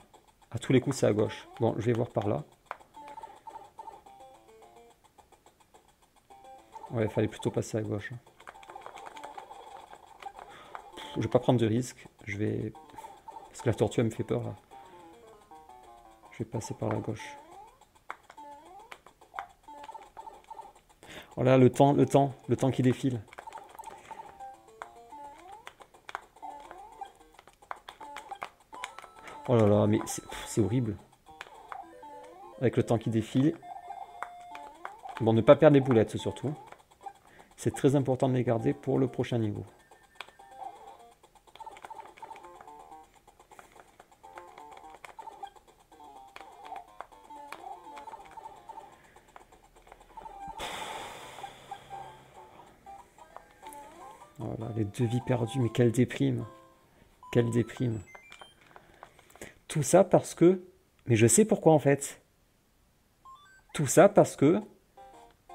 À tous les coups, c'est à gauche. Bon, je vais voir par là. Ouais, il fallait plutôt passer à gauche. Je vais pas prendre de risque. Je vais... Parce que la tortue, elle me fait peur, là. Je vais passer par la gauche. Oh là, le temps qui défile. Oh là là, mais c'est horrible. Avec le temps qui défile. Bon, ne pas perdre les boulettes, surtout. C'est très important de les garder pour le prochain niveau. Voilà, les 2 vies perdues, mais quelle déprime. Quelle déprime. Tout ça parce que... Mais je sais pourquoi en fait. Tout ça parce que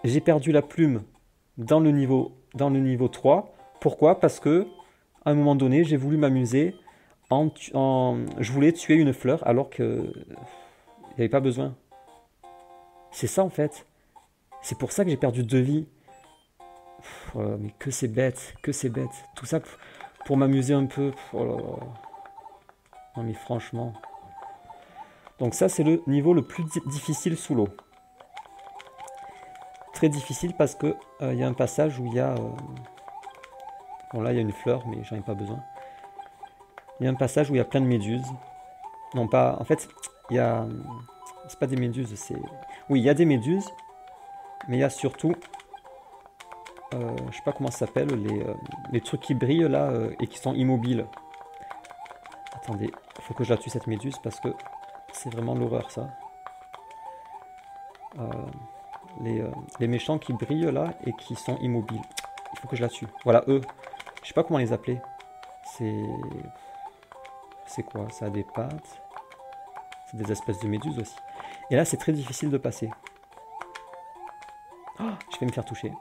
j'ai perdu la plume dans le niveau 3. Pourquoi? Parce que à un moment donné, j'ai voulu m'amuser je voulais tuer une fleur alors que il n'y avait pas besoin. C'est ça en fait. C'est pour ça que j'ai perdu 2 vies. Mais que c'est bête, que c'est bête. Tout ça pour m'amuser un peu. Oh là là. Non mais franchement. Donc ça c'est le niveau le plus difficile sous l'eau. Très difficile parce que il y a un passage où il y a... Bon là il y a une fleur mais j'en ai pas besoin. Il y a un passage où il y a plein de méduses. Non pas... En fait il y a... C'est pas des méduses, c'est... Oui il y a des méduses. Mais il y a surtout... je sais pas comment ça s'appelle, les trucs qui brillent là et qui sont immobiles. Attendez, il faut que je la tue cette méduse parce que c'est vraiment l'horreur ça. les méchants qui brillent là et qui sont immobiles. Il faut que je la tue. Voilà, eux. Je sais pas comment les appeler. C'est quoi? Ça a des pattes. C'est des espèces de méduses aussi. Et là, c'est très difficile de passer. Oh, je vais me faire toucher.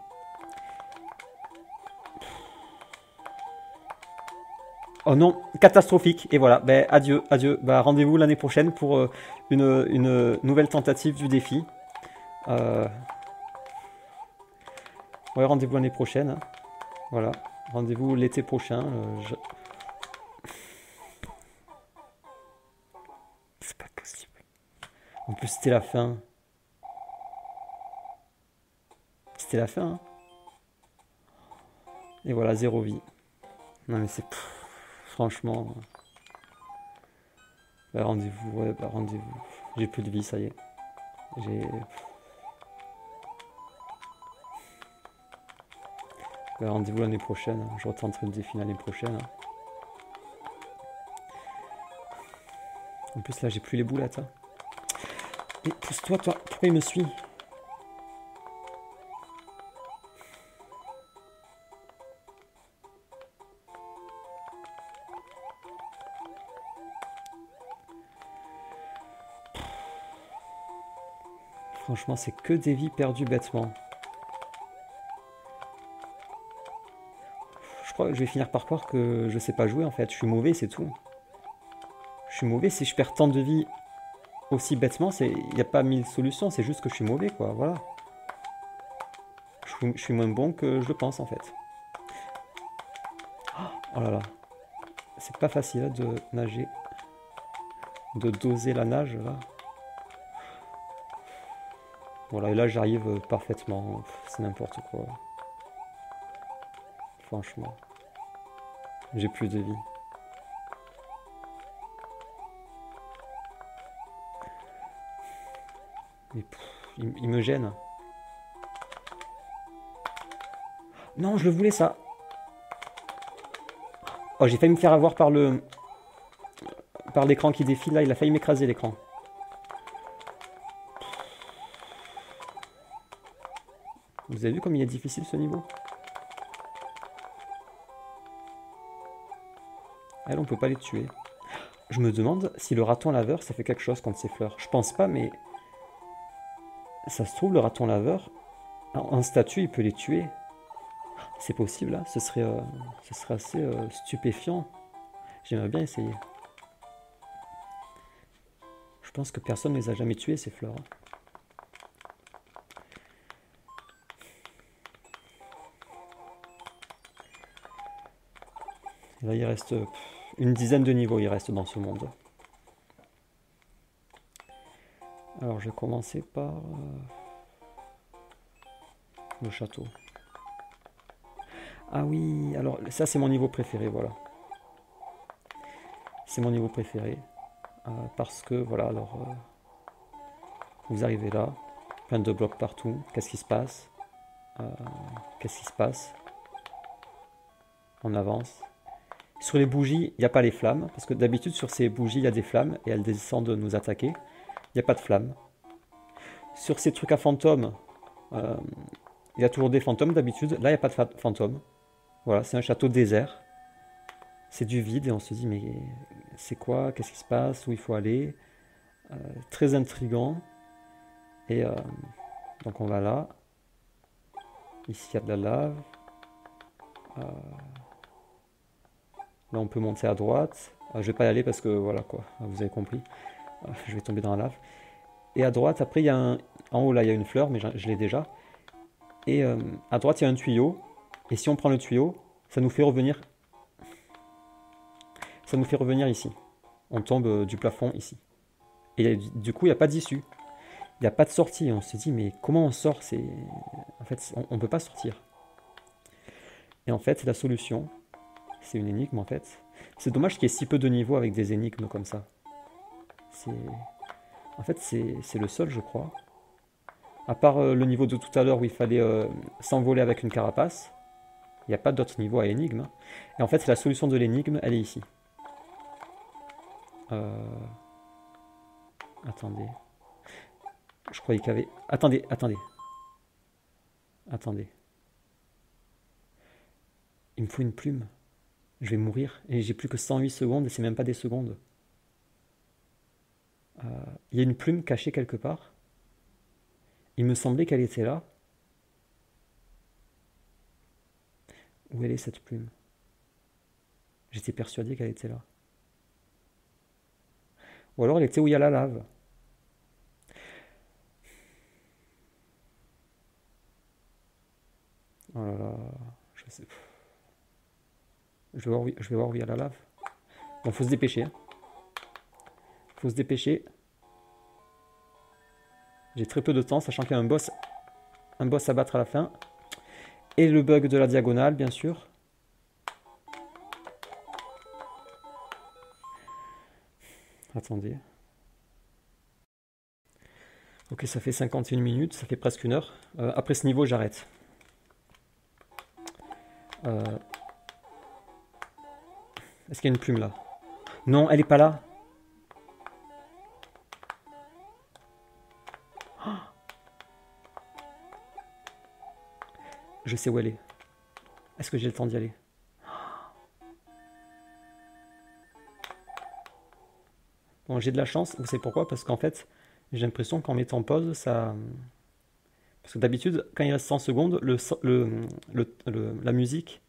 Oh non, catastrophique. Et voilà, ben, adieu, adieu. Bah, rendez-vous l'année prochaine pour une nouvelle tentative du défi. Ouais, rendez-vous l'année prochaine. Hein. Voilà, rendez-vous l'été prochain. C'est pas possible. En plus, c'était la fin. C'était la fin. Hein. Et voilà, 0 vie. Non mais c'est... Franchement... Bah, rendez-vous, ouais, bah, rendez-vous. J'ai plus de vie, ça y est. J'ai... Bah, rendez-vous l'année prochaine. Je retenterai le défi l'année prochaine. En plus là, j'ai plus les boulettes. Hein. Et pousse-toi, toi. Pourquoi il me suit? Franchement, c'est que des vies perdues bêtement. Je crois que je vais finir par croire que je sais pas jouer en fait. Je suis mauvais, c'est tout. Je suis mauvais si je perds tant de vie aussi bêtement. Il n'y a pas mille solutions, c'est juste que je suis mauvais quoi. Voilà. Je suis moins bon que je le pense en fait. Oh là là. C'est pas facile de nager. De doser la nage là. Voilà, et là j'arrive parfaitement. C'est n'importe quoi. Franchement. J'ai plus de vie. Mais il me gêne. Non, je le voulais ça. Oh, j'ai failli me faire avoir par l'écran qui défile là. Il a failli m'écraser l'écran. Vous avez vu comme il est difficile ce niveau? Elle, on peut pas les tuer. Je me demande si le raton laveur, ça fait quelque chose contre ces fleurs. Je pense pas, mais... Ça se trouve, le raton laveur, en statue, il peut les tuer. C'est possible, là. Ce serait assez stupéfiant. J'aimerais bien essayer. Je pense que personne ne les a jamais tués, ces fleurs. Et là, il reste une dizaine de niveaux, il reste dans ce monde. Alors, je vais commencer par le château. Ah oui, alors ça c'est mon niveau préféré, voilà. C'est mon niveau préféré. Parce que, voilà, alors... vous arrivez là, plein de blocs partout. Qu'est-ce qui se passe? Qu'est-ce qui se passe? On avance. Sur les bougies, il n'y a pas les flammes. Parce que d'habitude, sur ces bougies, il y a des flammes. Et elles descendent nous attaquer. Il n'y a pas de flammes. Sur ces trucs à fantômes, il y a toujours des fantômes d'habitude. Là, il n'y a pas de fantômes. Voilà, c'est un château désert. C'est du vide et on se dit, mais c'est quoi? Qu'est-ce qui se passe? Où il faut aller? Très intriguant. Et donc on va là. Ici, il y a de la lave. Là, on peut monter à droite. Je vais pas y aller parce que, voilà quoi, vous avez compris. Je vais tomber dans la lave. Et à droite, après, il y a un... En haut, là, il y a une fleur, mais je l'ai déjà. Et à droite, il y a un tuyau. Et si on prend le tuyau, ça nous fait revenir... Ça nous fait revenir ici. On tombe du plafond ici. Et du coup, il n'y a pas d'issue. Il n'y a pas de sortie. On se dit, mais comment on sort? En fait, on ne peut pas sortir. Et en fait, la solution, c'est une énigme, en fait. C'est dommage qu'il y ait si peu de niveaux avec des énigmes comme ça. En fait, c'est le seul, je crois. À part le niveau de tout à l'heure où il fallait s'envoler avec une carapace, il n'y a pas d'autre niveau à énigme. Et en fait, la solution de l'énigme, elle est ici. Attendez. Je croyais qu'il y avait... Attendez. Attendez. Il me faut une plume. Je vais mourir. Et j'ai plus que 108 secondes et c'est même pas des secondes. Il y a une plume cachée quelque part. Il me semblait qu'elle était là. Où elle est cette plume? J'étais persuadé qu'elle était là. Ou alors elle était où il y a la lave. Oh là là, je sais. Je vais voir où il y a la lave. Bon, faut se dépêcher. Faut se dépêcher. J'ai très peu de temps, sachant qu'il y a un boss à battre à la fin. Et le bug de la diagonale, bien sûr. Attendez. Ok, ça fait 51 minutes, ça fait presque une heure. Après ce niveau, j'arrête. Est-ce qu'il y a une plume là? Non, elle est pas là. Je sais où elle est. Est-ce que j'ai le temps d'y aller? Bon, j'ai de la chance. Vous savez pourquoi? Parce qu'en fait, j'ai l'impression qu'en mettant en pause, ça... Parce que d'habitude, quand il reste 100 secondes, la musique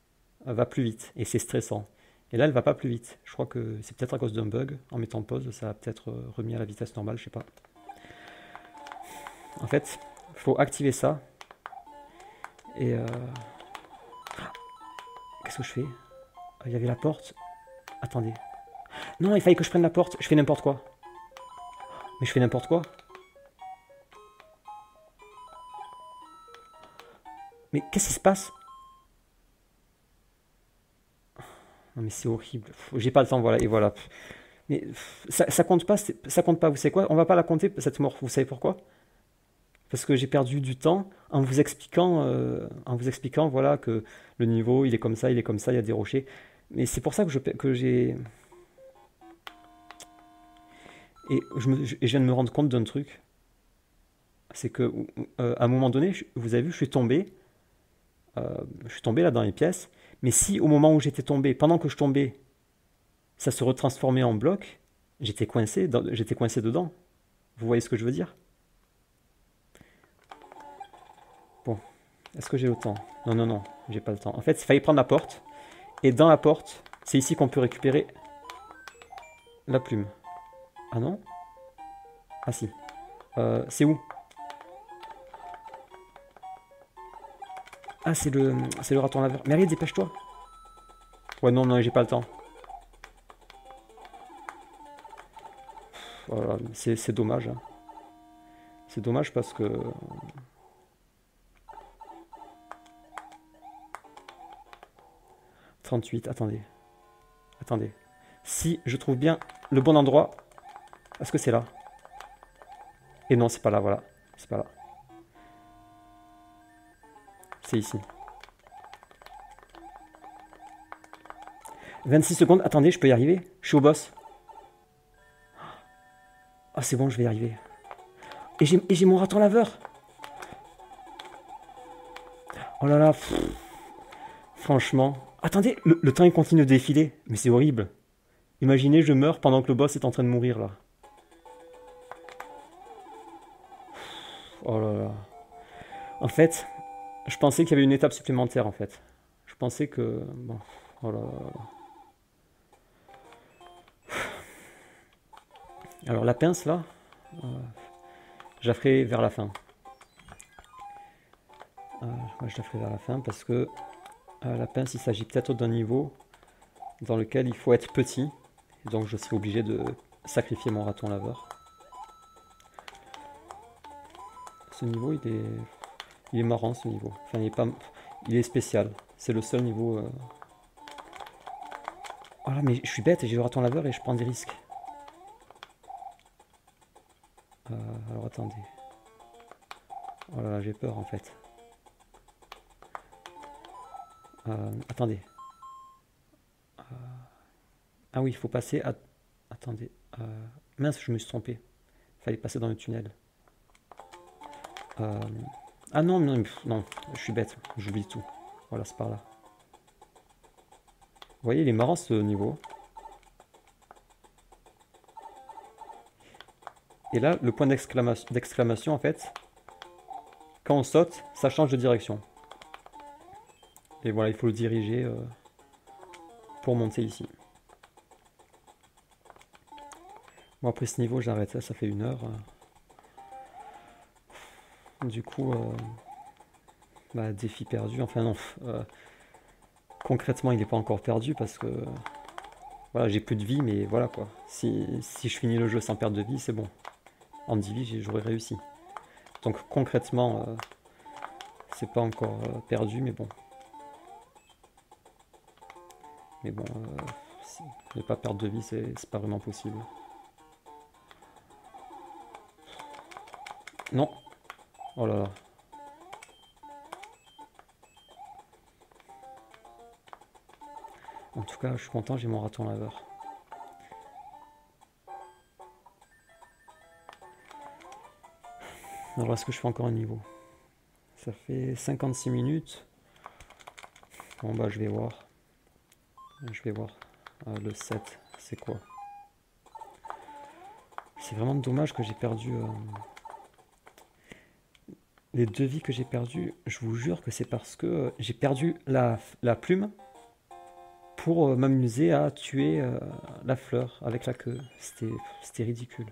va plus vite. Et c'est stressant. Et là, elle va pas plus vite. Je crois que c'est peut-être à cause d'un bug. En mettant pause, ça a peut-être remis à la vitesse normale, je sais pas. En fait, il faut activer ça. Et... Qu'est-ce que je fais? Il y avait la porte. Attendez. Non, il fallait que je prenne la porte. Je fais n'importe quoi. Mais je fais n'importe quoi. Mais qu'est-ce qui se passe? Non mais c'est horrible. J'ai pas le temps, voilà. Et voilà. Mais ça compte pas. Ça compte pas. Vous savez quoi? On va pas la compter, cette mort. Vous savez pourquoi? Parce que j'ai perdu du temps en vous expliquant, voilà, que le niveau, il est comme ça, il est comme ça, il y a des rochers. Mais c'est pour ça que j'ai... Et je viens de me rendre compte d'un truc. C'est que, à un moment donné, vous avez vu, je suis tombé là dans les pièces. Mais si au moment où j'étais tombé, pendant que je tombais, ça se retransformait en bloc, j'étais coincé dedans. Vous voyez ce que je veux dire? Bon, est-ce que j'ai le temps? Non, non, non, j'ai pas le temps. En fait, il fallait prendre la porte. Et dans la porte, c'est ici qu'on peut récupérer la plume. Ah non? Ah si. C'est où? Ah, c'est le raton laveur. Mais allez, dépêche-toi. Ouais, non, non, j'ai pas le temps. Voilà, c'est dommage. Hein. C'est dommage parce que... 38, attendez. Attendez. Si je trouve bien le bon endroit... Est-ce que c'est là? Et non, c'est pas là, voilà. C'est pas là. C'est ici. 26 secondes. Attendez, je peux y arriver. Je suis au boss. Ah, c'est bon, je vais y arriver. Et j'ai mon raton laveur. Oh là là. Franchement. Attendez, le temps il continue de défiler. Mais c'est horrible. Imaginez, je meurs pendant que le boss est en train de mourir là. Oh là là. En fait, je pensais qu'il y avait une étape supplémentaire en fait. Je pensais que... Bon. Oh là là. Alors la pince là, je la ferai vers la fin. Moi je la ferai vers la fin parce que la pince il s'agit peut-être d'un niveau dans lequel il faut être petit. Donc je serai obligé de sacrifier mon raton laveur. Ce niveau il est marrant ce niveau. Enfin il est spécial. C'est le seul niveau... Voilà, mais je suis bête, j'ai le raton laveur et je prends des risques. Alors attendez. Oh là là, j'ai peur en fait. Attendez. Ah oui, il faut passer à... Attendez. Mince, je me suis trompé. Il fallait passer dans le tunnel. Ah non, non, non, je suis bête, j'oublie tout. Voilà, c'est par là. Vous voyez, il est marrant ce niveau. Et là, le point d'exclamation, en fait, quand on saute, ça change de direction. Et voilà, il faut le diriger pour monter ici. Bon, après ce niveau, j'arrête ça fait 1 heure. Du coup, bah, défi perdu. Enfin non, concrètement, il n'est pas encore perdu parce que voilà, j'ai plus de vie, mais voilà quoi. Si je finis le jeu sans perdre de vie, c'est bon. En 10 vies, j'aurais réussi. Donc concrètement, c'est pas encore perdu, mais bon. Mais bon, ne pas perdre de vie, c'est pas vraiment possible. Non. Oh là là. En tout cas, je suis content, j'ai mon raton laveur. Alors, est-ce que je fais encore un niveau? Ça fait 56 minutes. Bon, bah, je vais voir. Je vais voir. Le 7, c'est quoi? C'est vraiment dommage que j'ai perdu... Les 2 vies que j'ai perdues, je vous jure que c'est parce que j'ai perdu la plume pour m'amuser à tuer la fleur avec la queue. C'était ridicule.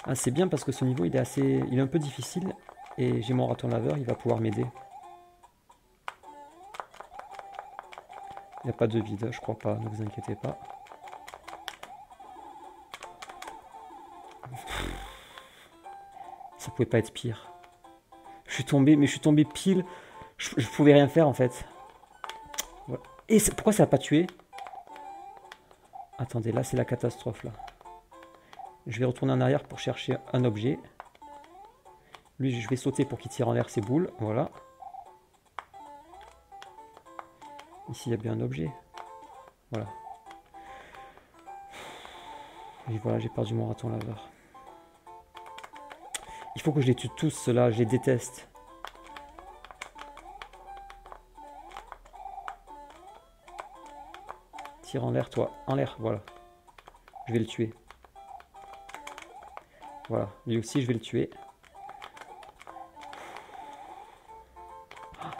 Ah, c'est bien parce que ce niveau il est un peu difficile et j'ai mon raton laveur, il va pouvoir m'aider. Il n'y a pas de vide, je crois pas, ne vous inquiétez pas. Ça pouvait pas être pire. Je suis tombé, mais je suis tombé pile. Je pouvais rien faire en fait. Voilà. Et pourquoi ça n'a pas tué? Attendez, là c'est la catastrophe là. Je vais retourner en arrière pour chercher un objet. Lui, je vais sauter pour qu'il tire en l'air ses boules. Voilà. Ici, il y a bien un objet. Voilà. Et voilà, j'ai perdu mon raton laveur. Il faut que je les tue tous, ceux-là. Je les déteste. Tire en l'air, toi. En l'air, voilà. Je vais le tuer. Voilà. Lui aussi, je vais le tuer.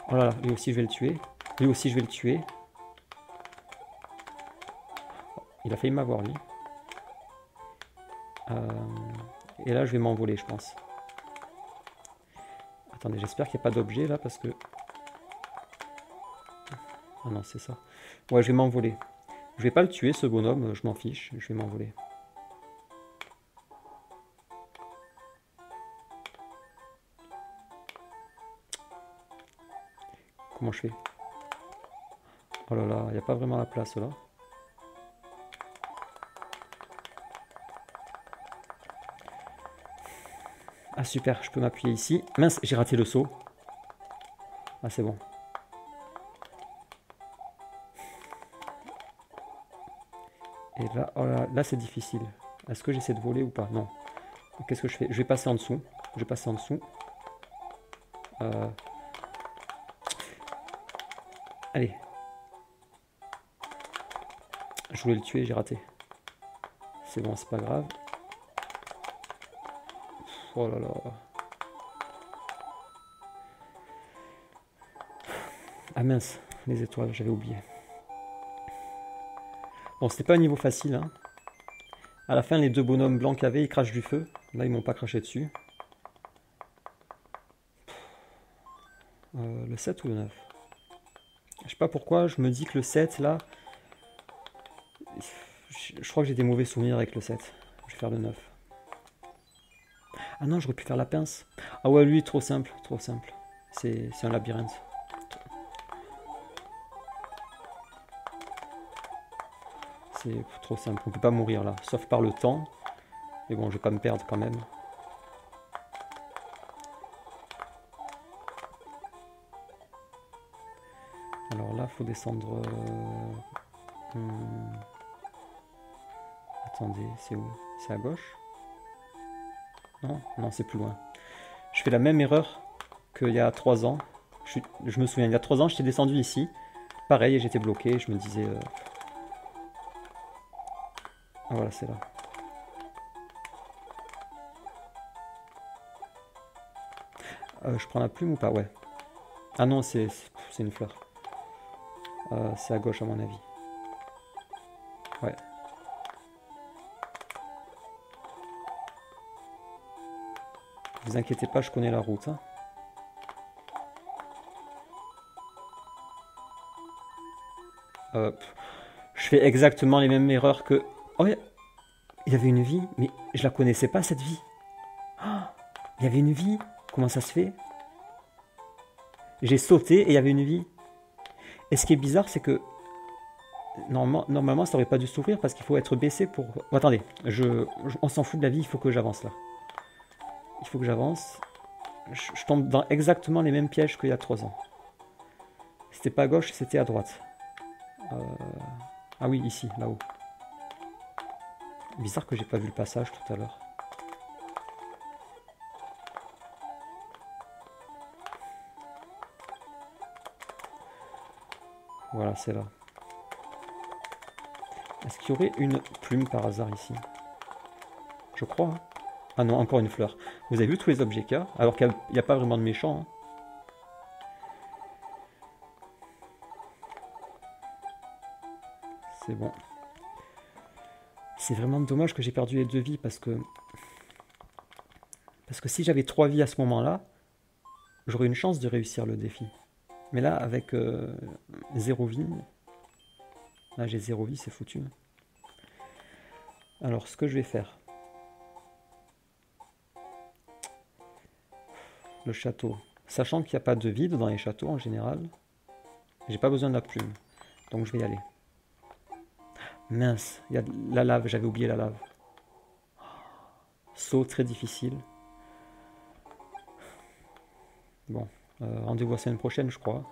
Oh là là, lui aussi, je vais le tuer. Lui aussi, je vais le tuer. Il a failli m'avoir, lui. Et là, je vais m'envoler, je pense. Attendez, j'espère qu'il n'y a pas d'objet, là, parce que... Ah non, c'est ça. Ouais, je vais m'envoler. Je vais pas le tuer, ce bonhomme, je m'en fiche. Je vais m'envoler. Comment je fais? Oh là là, il n'y a pas vraiment la place, là. Ah super, je peux m'appuyer ici. Mince, j'ai raté le saut. Ah c'est bon. Et là, oh là c'est difficile. Est-ce que j'essaie de voler ou pas? Non. Qu'est-ce que je fais? Je vais passer en dessous. Je vais passer en dessous. Allez. Je voulais le tuer, j'ai raté. C'est bon, c'est pas grave. Oh là là. Ah mince, les étoiles, j'avais oublié. Bon, c'était pas un niveau facile. Hein. À la fin, les 2 bonhommes blancs qu'il y avait, ils crachent du feu. Là, ils m'ont pas craché dessus. Le 7 ou le 9? Je sais pas pourquoi, je me dis que le 7, là... Je crois que j'ai des mauvais souvenirs avec le 7. Je vais faire le 9. Ah non, j'aurais pu faire la pince. Ah ouais, lui, trop simple, trop simple. C'est un labyrinthe. C'est trop simple, on peut pas mourir là, sauf par le temps. Mais bon, je vais pas me perdre quand même. Alors là, faut descendre... Attendez, c'est où? C'est à gauche? Non, non, c'est plus loin. je fais la même erreur qu'il y a 3 ans. Je me souviens, il y a 3 ans, j'étais descendu ici. Pareil, et j'étais bloqué. Je me disais... Ah, voilà, c'est là. Je prends la plume ou pas? Ouais. Ah non, c'est une fleur. C'est à gauche à mon avis. Ouais. Vous inquiétez pas, je connais la route. Hein. Je fais exactement les mêmes erreurs que... Oh, il y avait une vie, mais je la connaissais pas cette vie. Oh, il y avait une vie. Comment ça se fait? J'ai sauté et il y avait une vie. Et ce qui est bizarre, c'est que normalement, ça aurait pas dû s'ouvrir parce qu'il faut être baissé pour... Oh, attendez, on s'en fout de la vie, il faut que j'avance là. Il faut que j'avance. Je tombe dans exactement les mêmes pièges qu'il y a 3 ans. C'était pas à gauche, c'était à droite. Ah oui, ici, là-haut. Bizarre que j'ai pas vu le passage tout à l'heure. Voilà, c'est là. Est-ce qu'il y aurait une plume par hasard ici? Je crois. Hein. Ah non, encore une fleur. Vous avez vu tous les objets qu'il y a? Alors qu'il n'y a pas vraiment de méchants. Hein. C'est bon. C'est vraiment dommage que j'ai perdu les 2 vies parce que si j'avais 3 vies à ce moment-là, j'aurais une chance de réussir le défi. Mais là, avec 0 vie, là j'ai 0 vie, c'est foutu. Alors, ce que je vais faire, le château, sachant qu'il n'y a pas de vide dans les châteaux en général, j'ai pas besoin de la plume, donc je vais y aller. Mince, il y a de la lave, j'avais oublié la lave. Saut très difficile. Bon, rendez-vous la semaine prochaine, je crois.